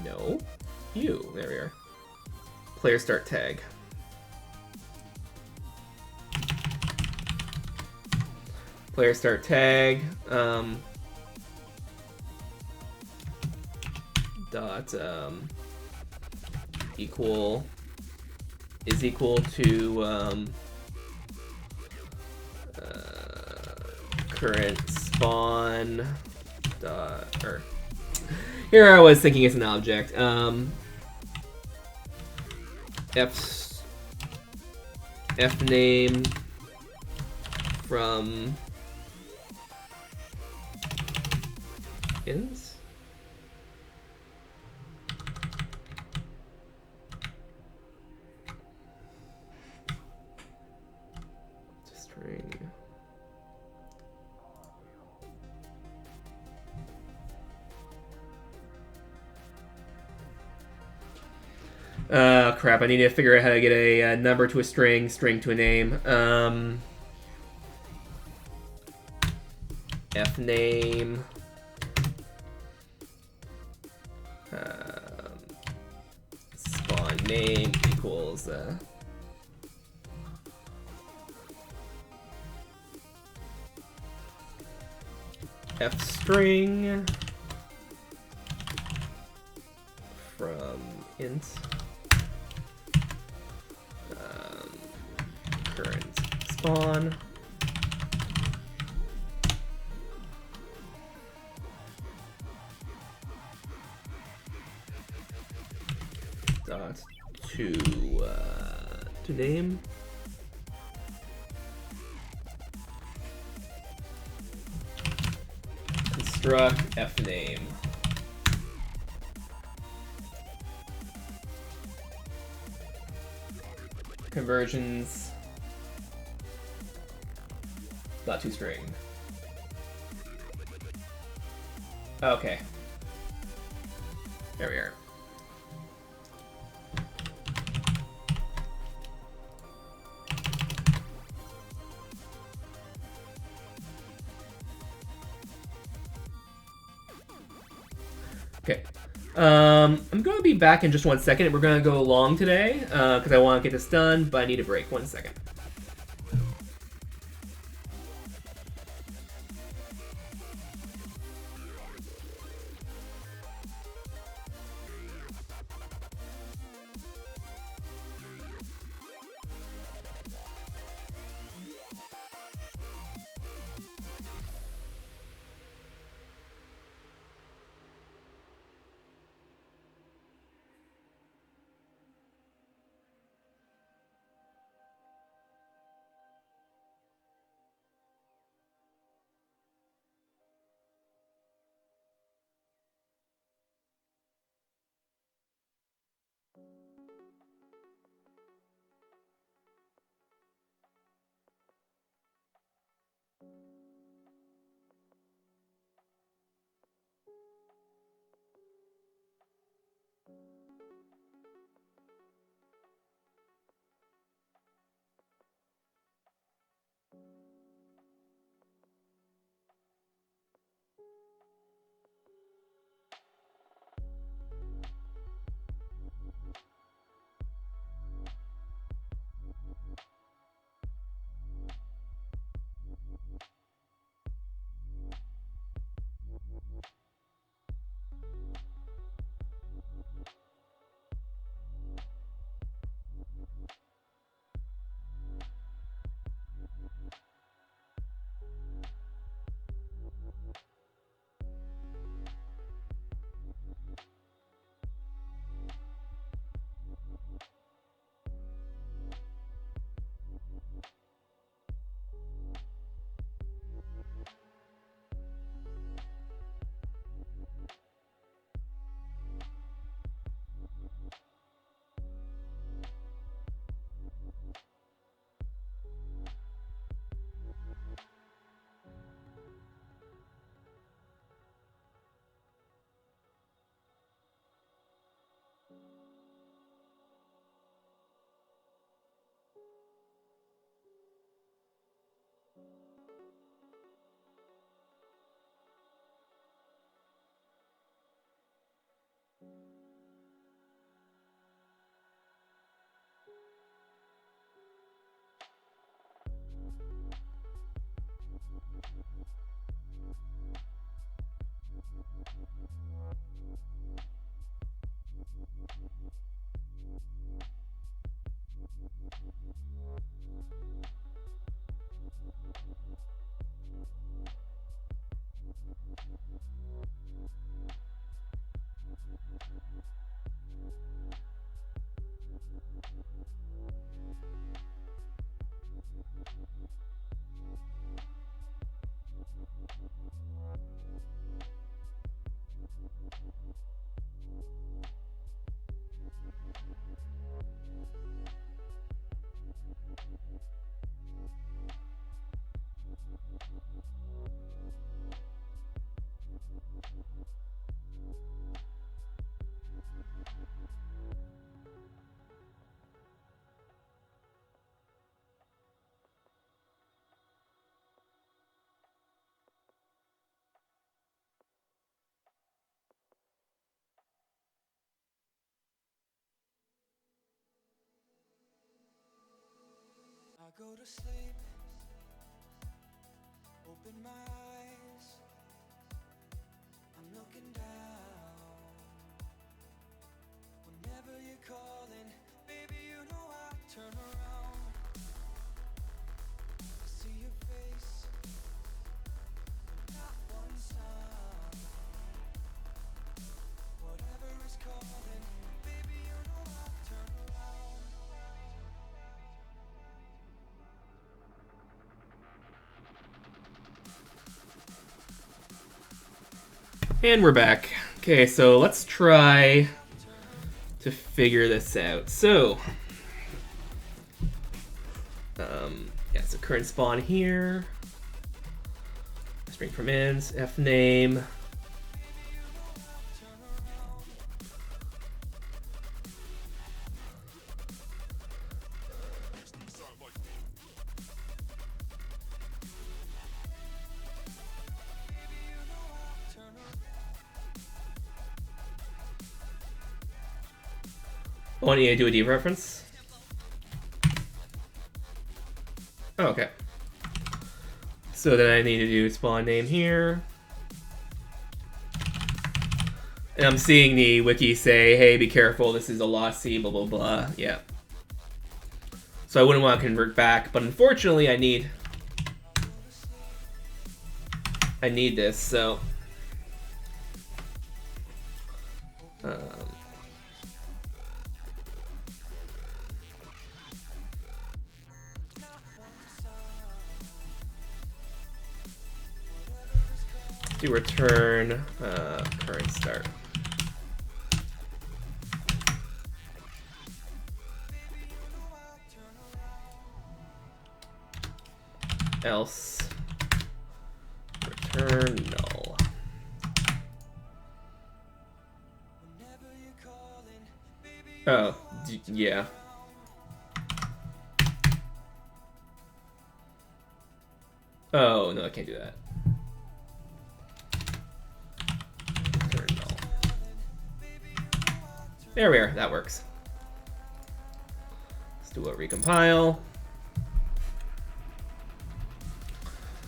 S1: No, you. There we are. Player start tag. Player start tag. Dot equal is equal to current spawn dot, or here I was thinking it's an object. F name from ins. Crap, I need to figure out how to get a number to a string, string to a name. F name. Spawn name equals F string from int current spawn dot to name. Construct f name. Conversions. Not to string. Okay. There we are. Okay. I'm going to be back in just 1 second. We're going to go long today because I want to get this done, but I need a break. 1 second.
S2: go to sleep, open my eyes, I'm looking down. Whenever you're calling, baby, you know I turn around. I see your face, not one sound. Whatever is calling, baby, you know I turn around.
S1: And we're back. Okay, so let's try to figure this out. So, yeah, so current spawn here. String from ins, f name. Oh, I need to do a dereference. Oh, okay. So then I need to do spawn name here. And I'm seeing the wiki say, hey, be careful, this is a lost C, blah, blah, blah. Yeah. So I wouldn't want to convert back, but unfortunately I need this, so do return current start. Else return null. Oh, yeah. Oh, no, I can't do that. Return null. There we are, that works. Let's do a recompile.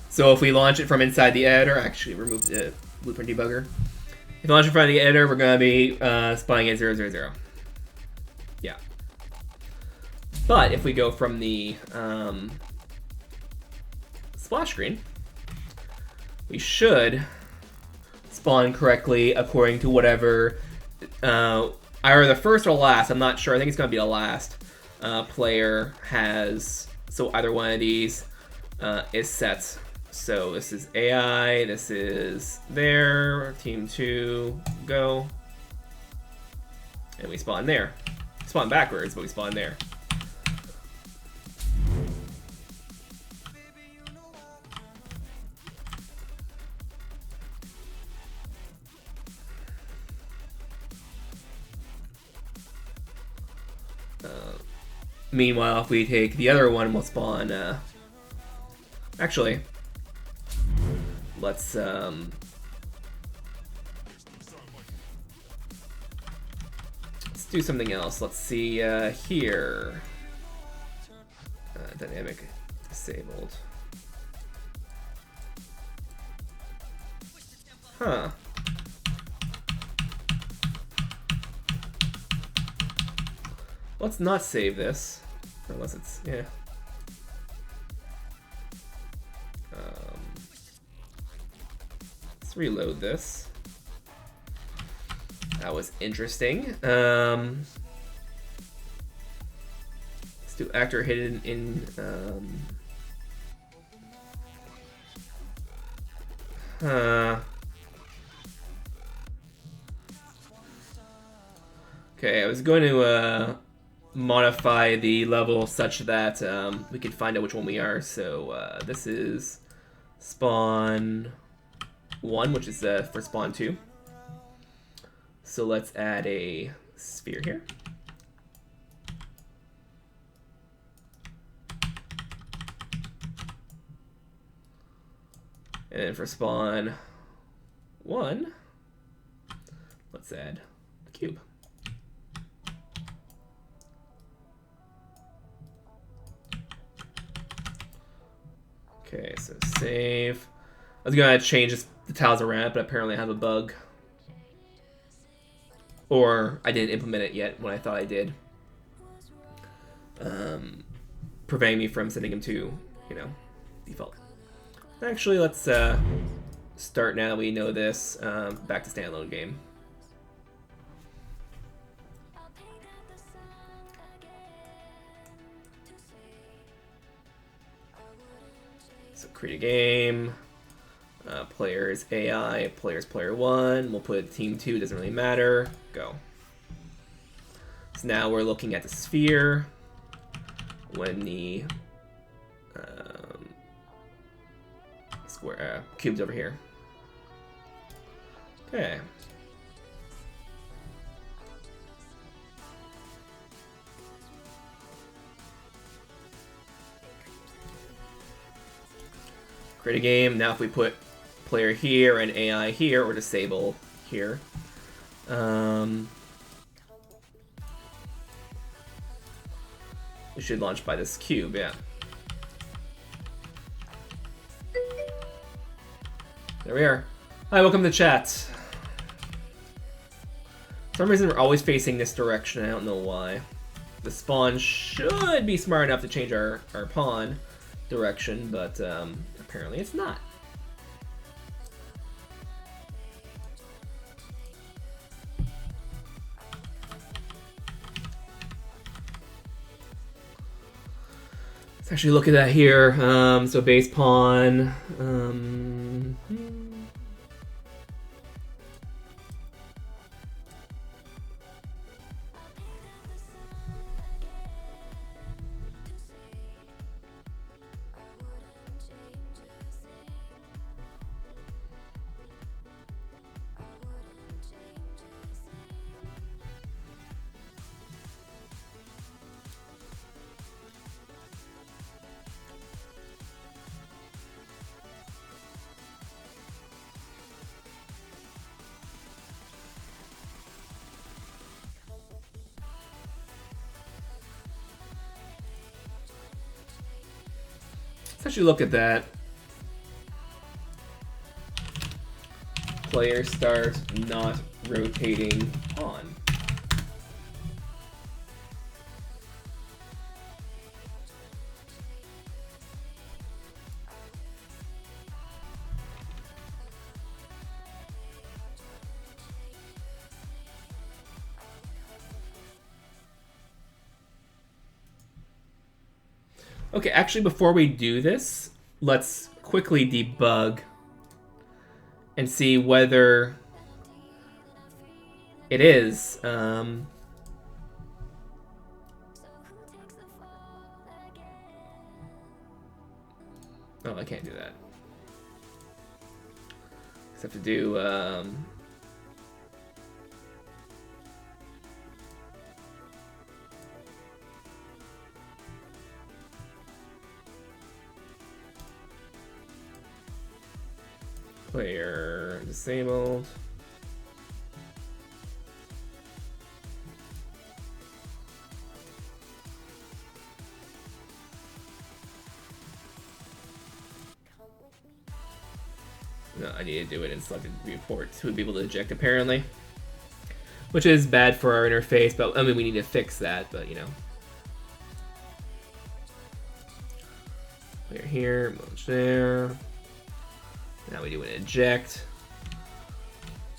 S1: So if we launch it from inside the editor, actually remove the blueprint debugger. If we launch it from the editor, we're going to be spawning at 000. Yeah. But if we go from the splash screen, we should spawn correctly according to whatever, either the first or last, I'm not sure, I think it's going to be the last, player has, so either one of these is set. So this is AI, this is there, team 2, go. And we spawn there. Spawn backwards, but we spawn there. Meanwhile, if we take the other one, we'll spawn, actually, let's do something else. Let's see here. Dynamic disabled. Huh. Let's not save this. Unless it's, yeah. Let's reload this. That was interesting. Let's do actor hidden in. Okay, I was going to modify the level such that we can find out which one we are. So this is spawn 1, which is for spawn 2. So let's add a sphere here. And then for spawn 1, let's add the cube. Okay, so save. I was gonna change the tiles around, but apparently I have a bug. Or I didn't implement it yet when I thought I did. Preventing me from setting him to, you know, default. Actually, let's start now that we know this. Back to standalone game. So create a game. Players AI, players player 1. We'll put team 2, doesn't really matter. Go. So now we're looking at the sphere. When the square cube's over here. Okay. Create a game. Now if we put player here and AI here, or disable here, it should launch by this cube, yeah. There we are. Hi, welcome to chat. For some reason we're always facing this direction, I don't know why. The spawn should be smart enough to change our pawn direction, but apparently it's not. Let's actually look at that here. So base pawn. Let's actually look at that. Player start not rotating pawn. Okay, actually, before we do this, let's quickly debug and see whether it is. Oh, I can't do that. Just have to do. Player disabled. No, I need to do it in selected report to be able to eject apparently. Which is bad for our interface, but I mean we need to fix that, but you know. Player here, merge there. Now we do an eject.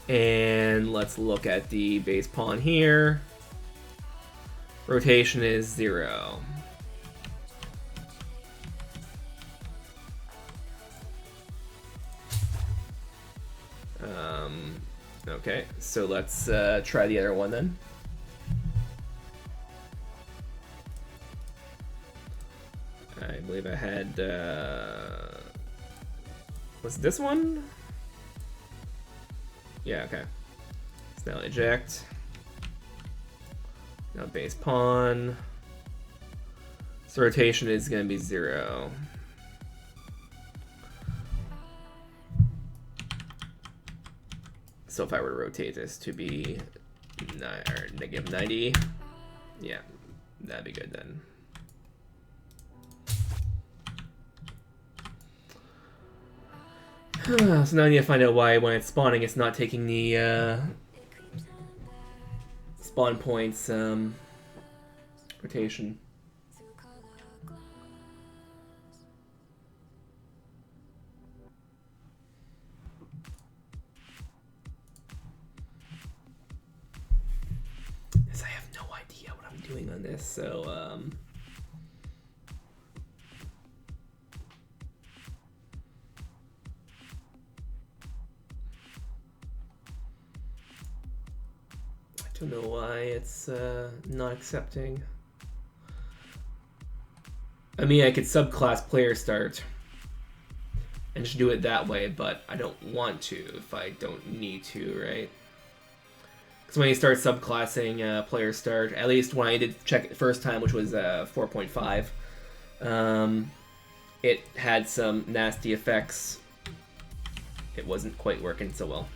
S1: And let's look at the base pawn here. Rotation is 0. Okay, so let's try the other one then. I believe I had... was this one? Yeah, okay. So now eject. Now base pawn. So rotation is going to be 0. So if I were to rotate this to be negative 90, yeah, that'd be good then. So now I need to find out why when it's spawning it's not taking the spawn points rotation. Yes, I have no idea what I'm doing on this, so I don't know why it's not accepting. I mean, I could subclass PlayerStart and just do it that way, but I don't want to if I don't need to, right? Because when you start subclassing PlayerStart, at least when I did check it the first time, which was 4.5, it had some nasty effects. It wasn't quite working so well.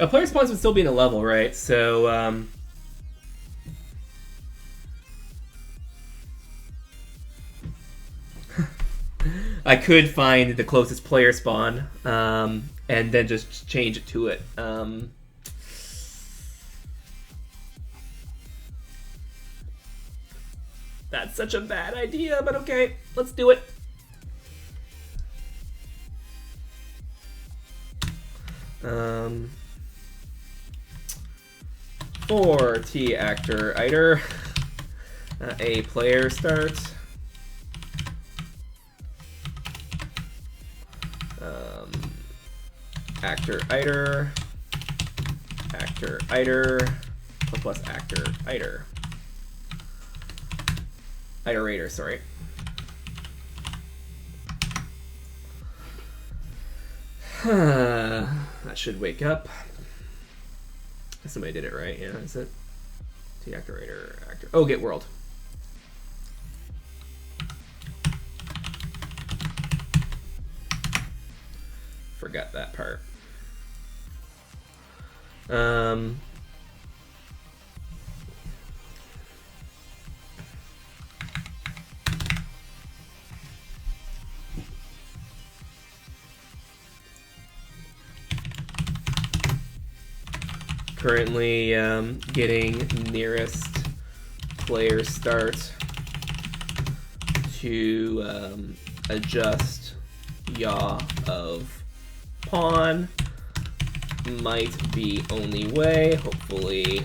S1: Player spawns would still be in a level, right? So, I could find the closest player spawn, and then just change it to it. That's such a bad idea, but okay, let's do it. For T actor iter, a player start. Actor iter, plus actor iter. Iterator, sorry. That should wake up. Somebody did it right, yeah, is it? T actor. Oh, get world. Forgot that part. Currently getting nearest player start to adjust yaw of pawn. Might be only way. Hopefully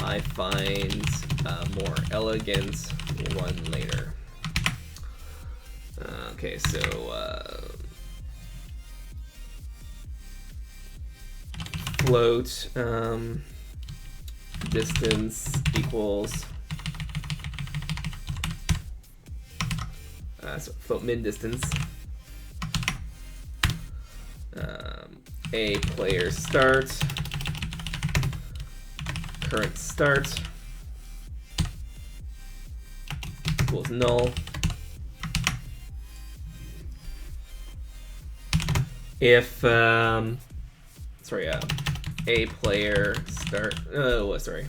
S1: I find a more elegant one later. Okay, so float distance equals so float min distance a player start current start equals null if sorry a player start sorry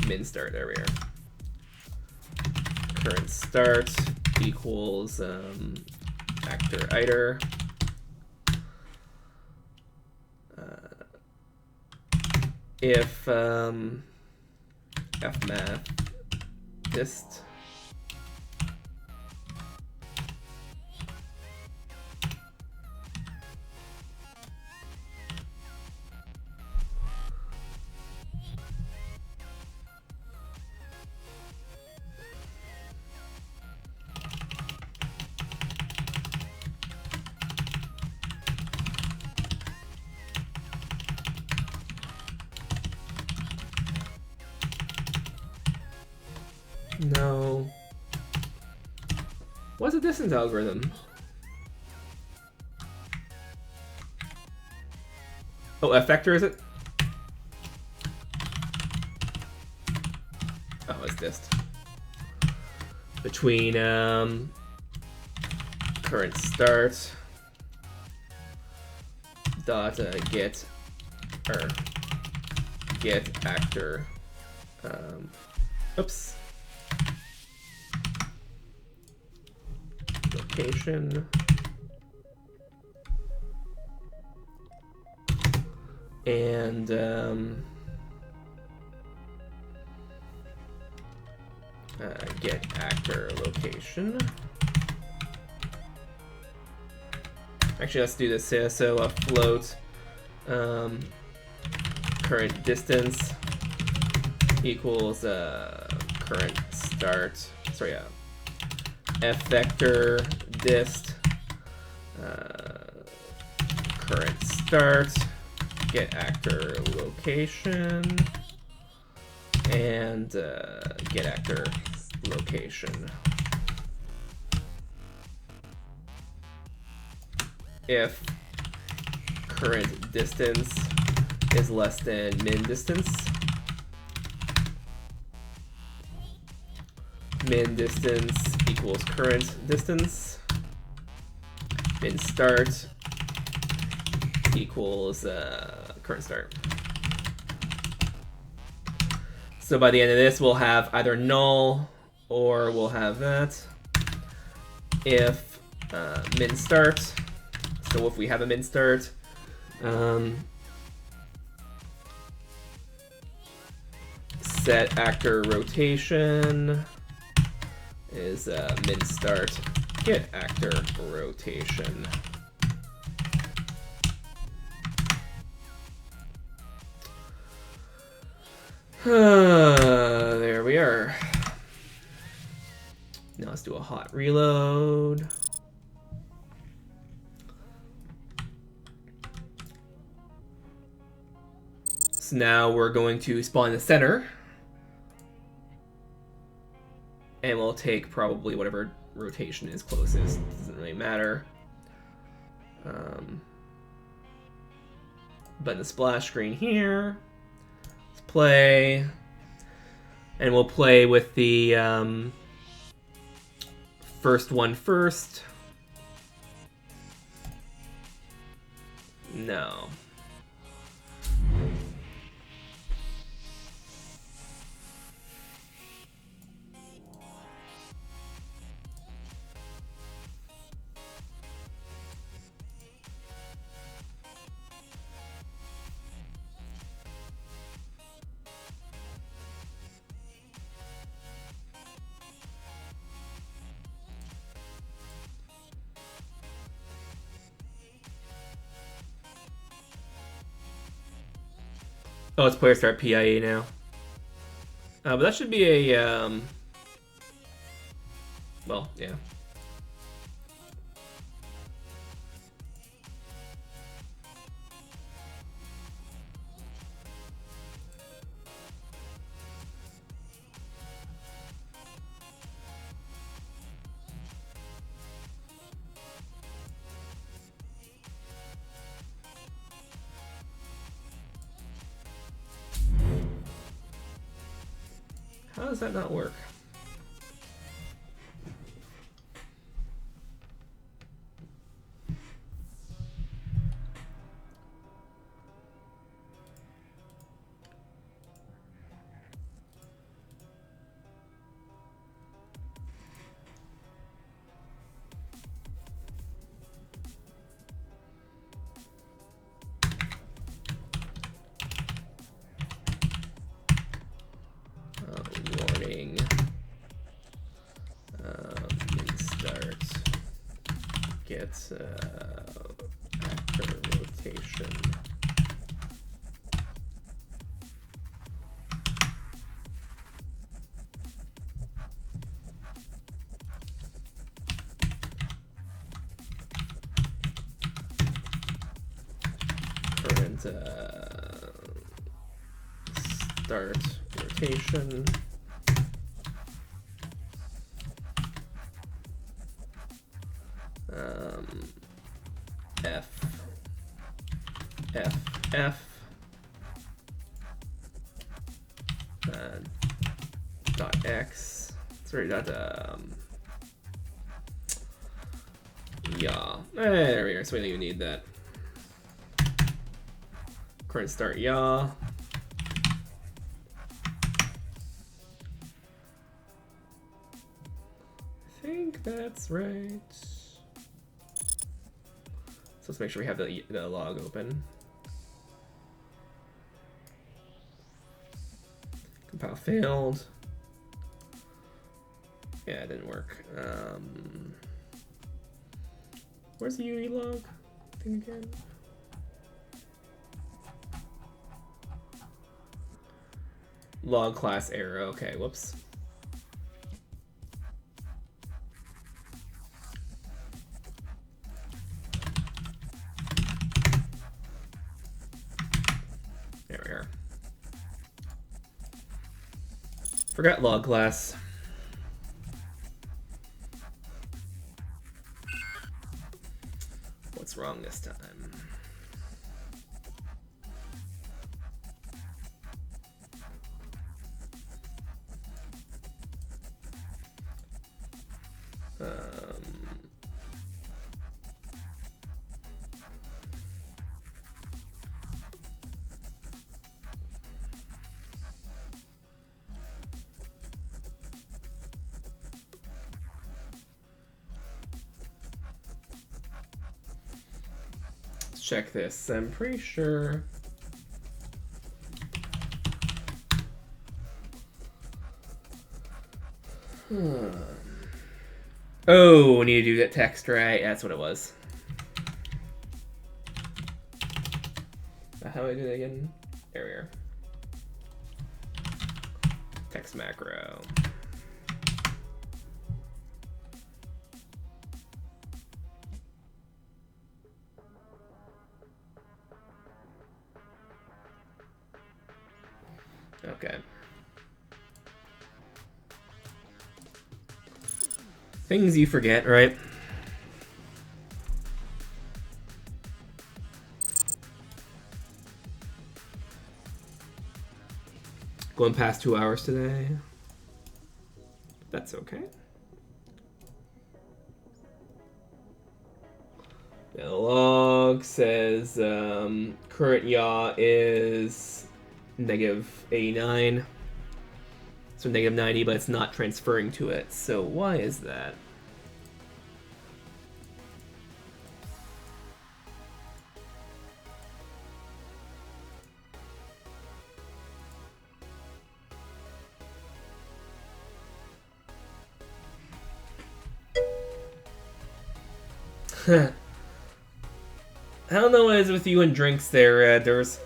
S1: min start, there we are, current start equals actor iter if fmath dist No. What's a distance algorithm? Oh, effector is it? Oh, it's dist. Between current start dot get or get actor. Oops. Location. And get actor location. Actually, let's do this here. So float current distance equals current start. Sorry, f vector dist current start get actor location and get actor location. If current distance is less than min distance, min distance equals current distance, min start equals current start. So by the end of this, we'll have either null or we'll have that. If min start, so if we have a min start, set actor rotation is min start get actor rotation. There we are. Now let's do a hot reload. So now we're going to spawn in the center. And we'll take probably whatever rotation is closest. Doesn't really matter. But the splash screen here. Let's play. And we'll play with the first one first. No. Oh, it's PlayerStart PIA now. But that should be a, well, yeah. How does that not work? Warning. Start. Get actor rotation. Current start rotation. F F F dot X. Sorry, dot yeah. There we go. So we don't even need that. Current start yeah. I think that's right. So let's make sure we have the log open. Compile failed. Yeah, it didn't work. Where's the UE log thing again? Log class error. Okay, whoops. There we are. Forgot log class. What's wrong this time? Let's check this. I'm pretty sure. Oh, we need to do that text, right? That's what it was. How do I do that again? There we are. Text macro. Okay. Things you forget, right? Going past 2 hours today. That's okay. The log says current yaw is -89. So -90, but it's not transferring to it. So why is that? I don't know what it is with you and drinks there, there's...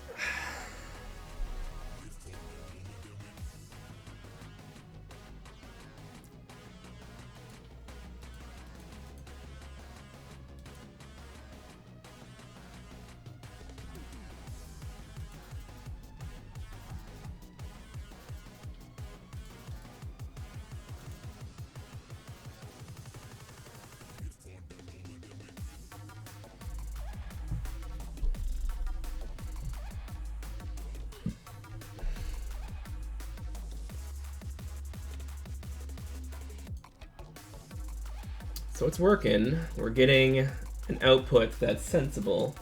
S1: So it's working. We're getting an output that's sensible,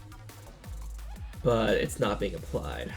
S1: but it's not being applied.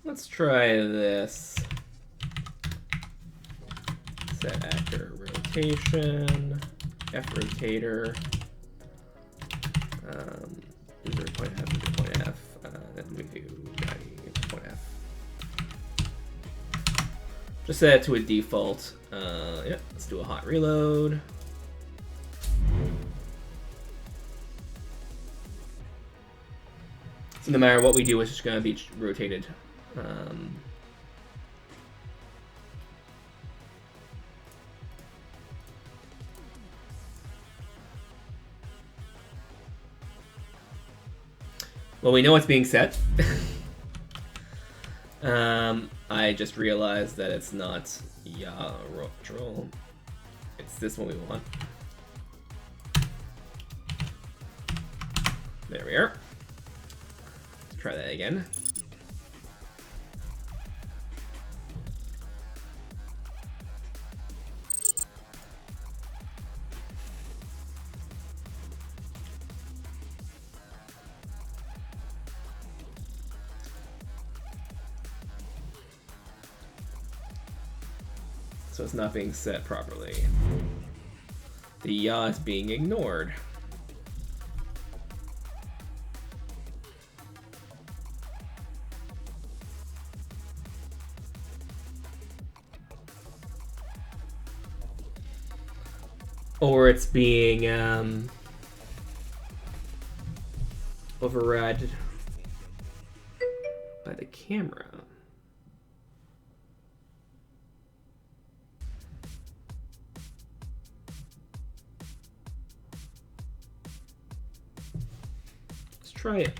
S1: Let's try this. Set actor rotation, F rotator, user point F, user point F, then we do point F. Just set it to a default. Yeah, let's do a hot reload. So no matter what we do, it's just gonna be rotated. Well, we know it's being set. I just realized that it's not roll. It's this one we want. There we are. Let's try that again. So it's not being set properly. The yaw is being ignored. Or it's being overridden by the camera. Try it.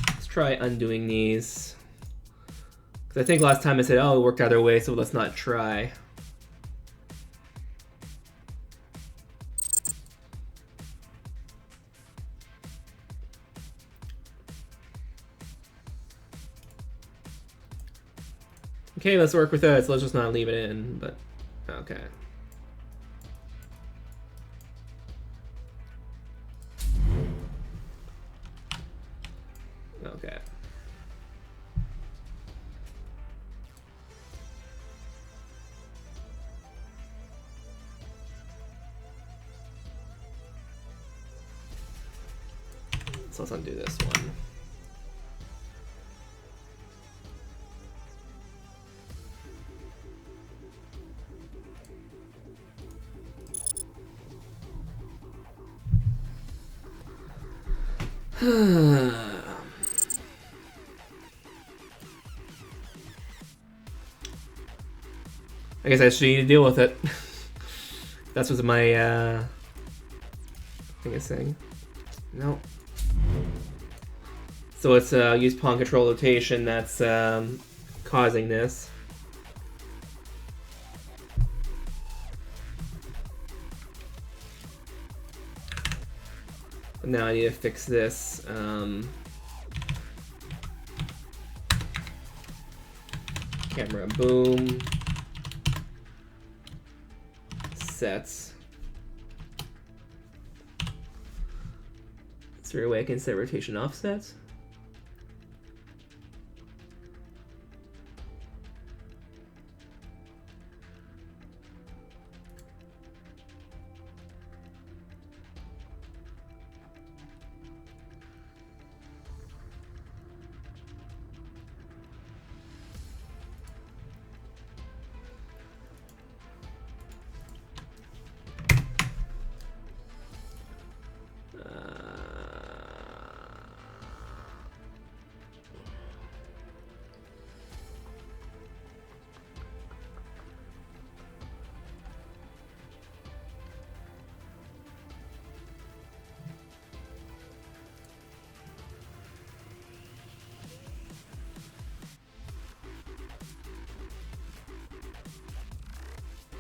S1: Let's try undoing these. Because I think last time I said, oh, it worked either way, so let's not try. Okay, let's work with that, so let's just not leave it in, but okay. Okay. So let's undo this one. I guess I just need to deal with it. That's what my thing is saying. No. So it's use pawn control rotation that's causing this. Now I need to fix this. Camera boom. Sets. Is there a way I can set rotation offsets?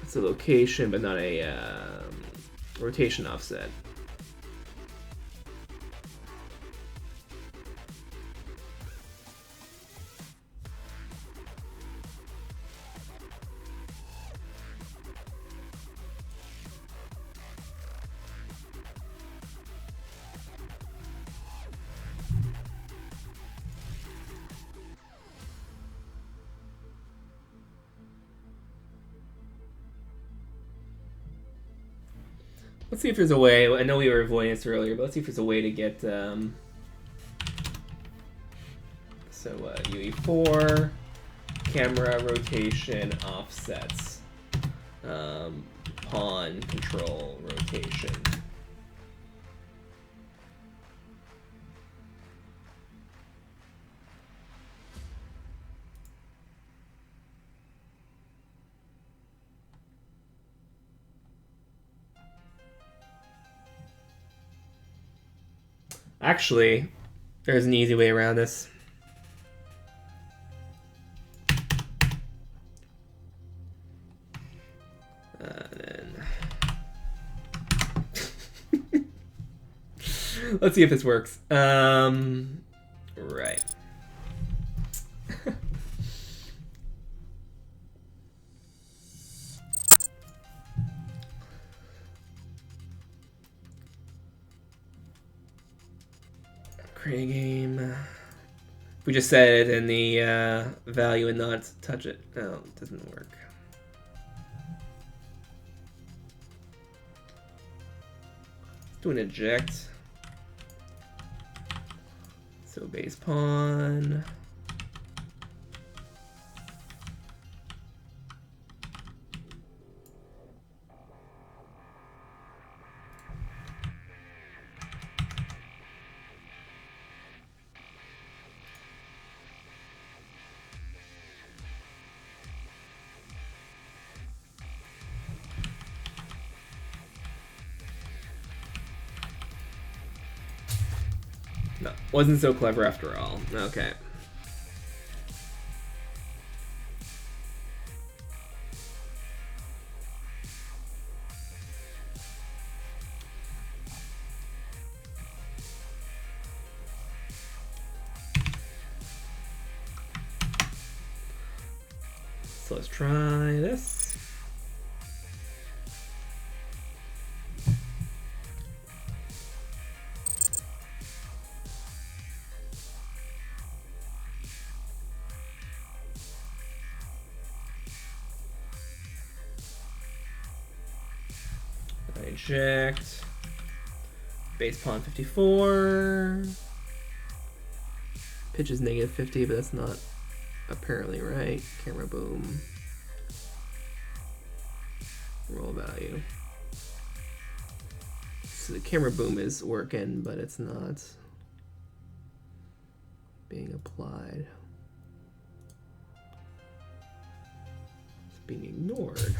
S1: It's a location, but not a rotation offset. Let's see if there's a way. I know we were avoiding this earlier, but let's see if there's a way to get. So UE4. camera rotation offsets, pawn control rotation. Actually, there's an easy way around this. Let's see if this works. Right. Create a game. We just set it in the value and not touch it. No, it doesn't work. Let's do an eject. So base pawn. No, wasn't so clever after all. Okay. So let's try this. Eject. Base pawn 54. Pitch is negative 50, but that's not apparently right. Camera boom. Roll value. So the camera boom is working, but it's not being applied. It's being ignored.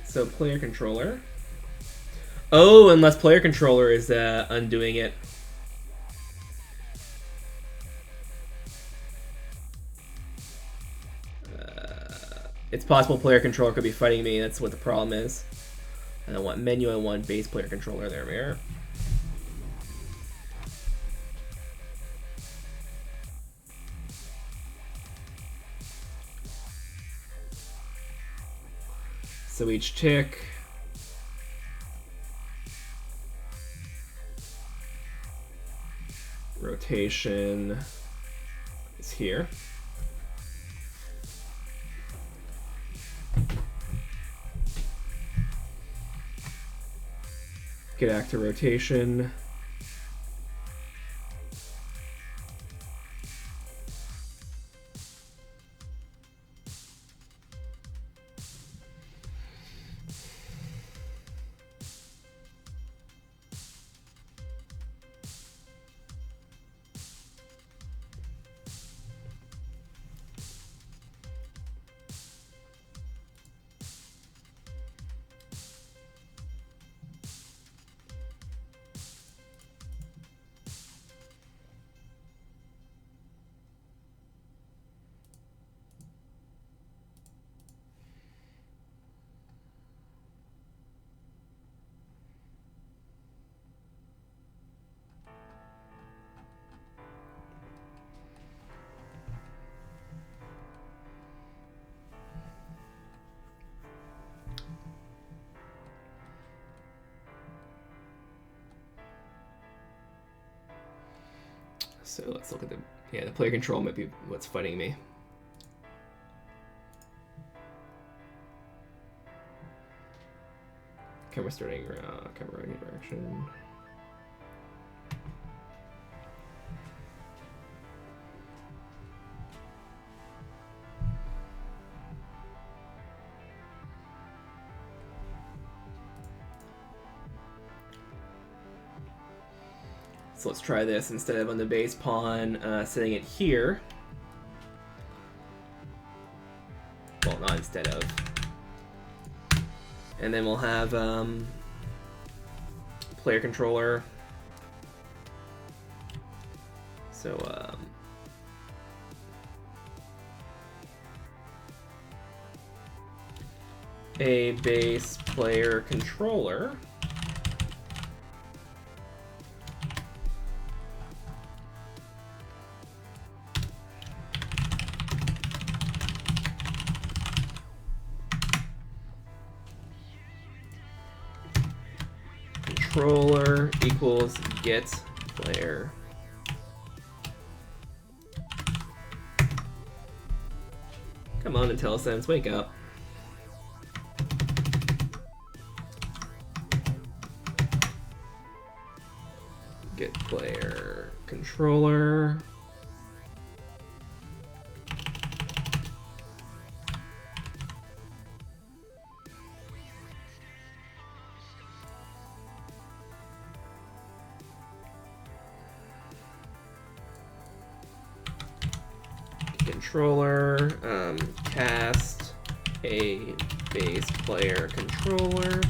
S1: So player controller. Oh, unless player controller is undoing it. It's possible player controller could be fighting me. That's what the problem is. I don't want menu, I want base player controller. There we are. So each tick. Rotation is here. Get active rotation. So let's look at the player control might be what's fighting me. Camera starting, camera any direction. So let's try this instead of on the base pawn, setting it here. Well, not instead of. And then we'll have player controller. So a base player controller. Controller equals get player. Come on, IntelliSense, wake up. Get player controller. Controller, cast a base player controller.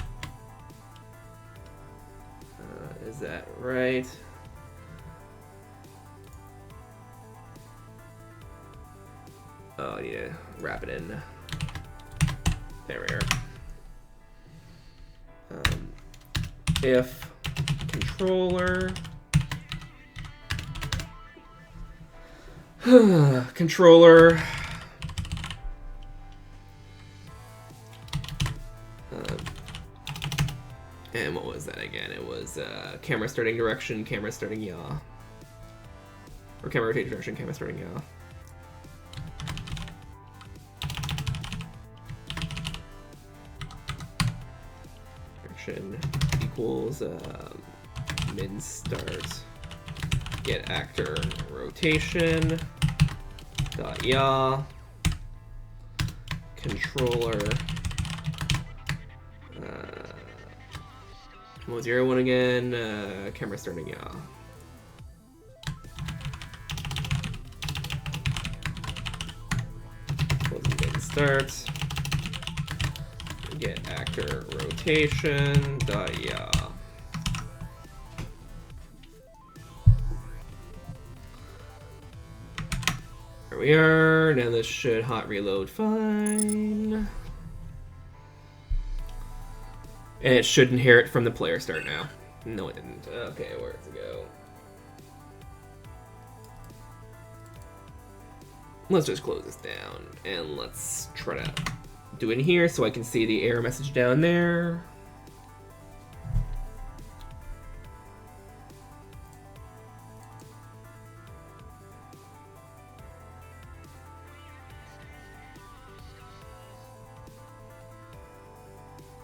S1: Is that right? Oh, I need to wrap it in. There we are. If controller controller and what was that again? It was camera starting direction, camera starting yaw, or camera rotate direction, camera starting yaw. Direction equals min start get actor rotation dot yaw controller. What was your one again? Camera starting yaw. Min start get actor rotation dot yaw. There we are. Now this should hot reload fine. And it should inherit from the PlayerStart now. No, it didn't. Okay, where does it go? Let's just close this down and let's try to do it in here so I can see the error message down there.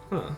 S1: Huh.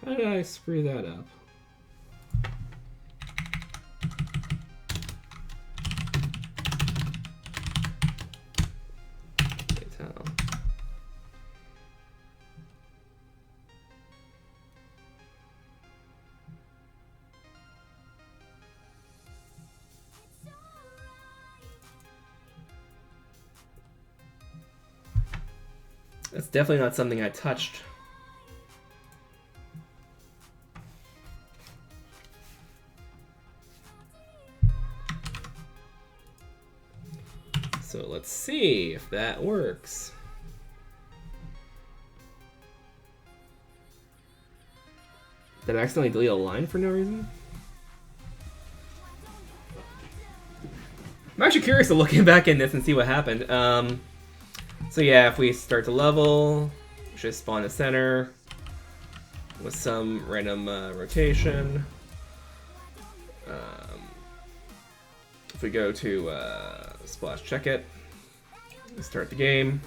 S1: How did I screw that up? Can't tell. That's definitely not something I touched. So let's see if that works. Did I accidentally delete a line for no reason? I'm actually curious to look back in this and see what happened. So yeah, if we start to level, we should spawn a center with some random rotation. If we go to splash check it, start the game.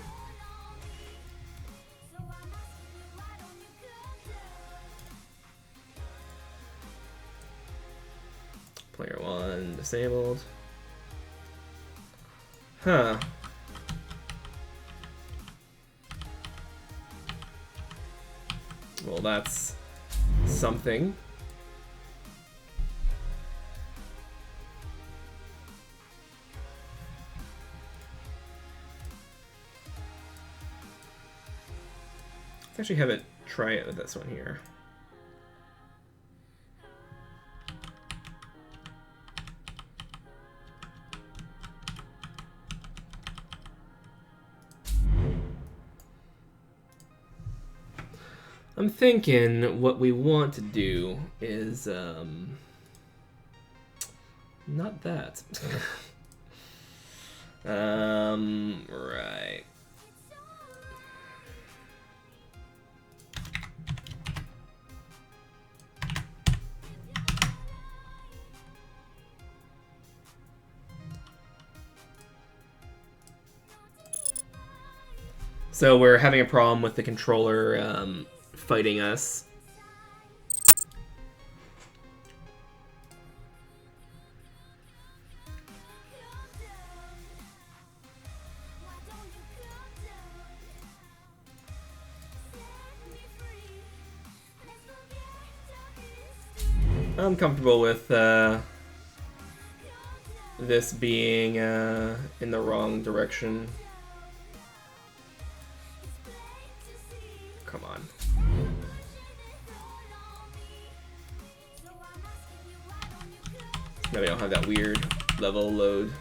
S1: Player 1 disabled. Huh. Well, that's something. Let's actually have it try it with this one here. I'm thinking what we want to do is not that. Right. So we're having a problem with the controller fighting us. I'm comfortable with this being in the wrong direction. Come on. Now we don't have that weird level load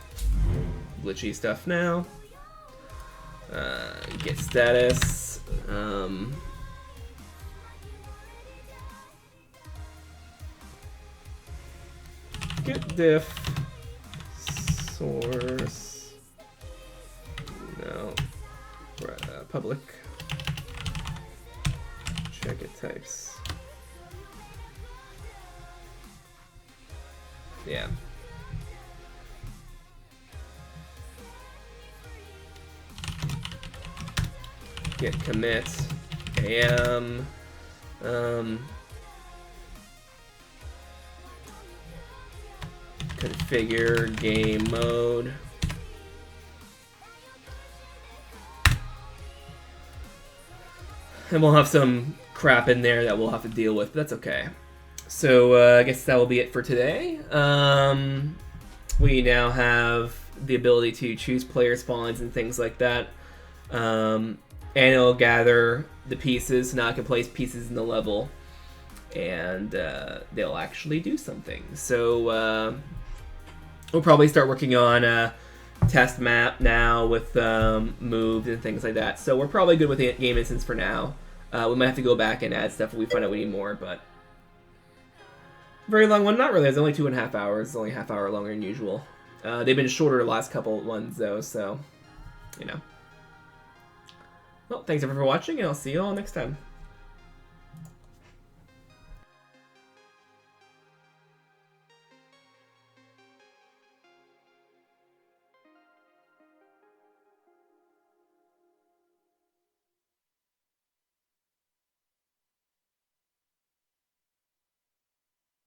S1: glitchy stuff now. Get status. Get diff. Source. No. Public. Check it types. Yeah. Get commit. AM. Configure game mode. And we'll have some crap in there that we'll have to deal with, but that's okay. So I guess that will be it for today. We now have the ability to choose player spawns and things like that. And it'll gather the pieces. Now I can place pieces in the level. And they'll actually do something. So we'll probably start working on a test map now with moves and things like that. So we're probably good with the GameInstance for now. We might have to go back and add stuff if we find out we need more, but very long one, not really. It's only 2.5 hours. It's only a half hour longer than usual. They've been shorter the last couple ones though, so you know. Well, thanks everyone for watching, and I'll see you all next time.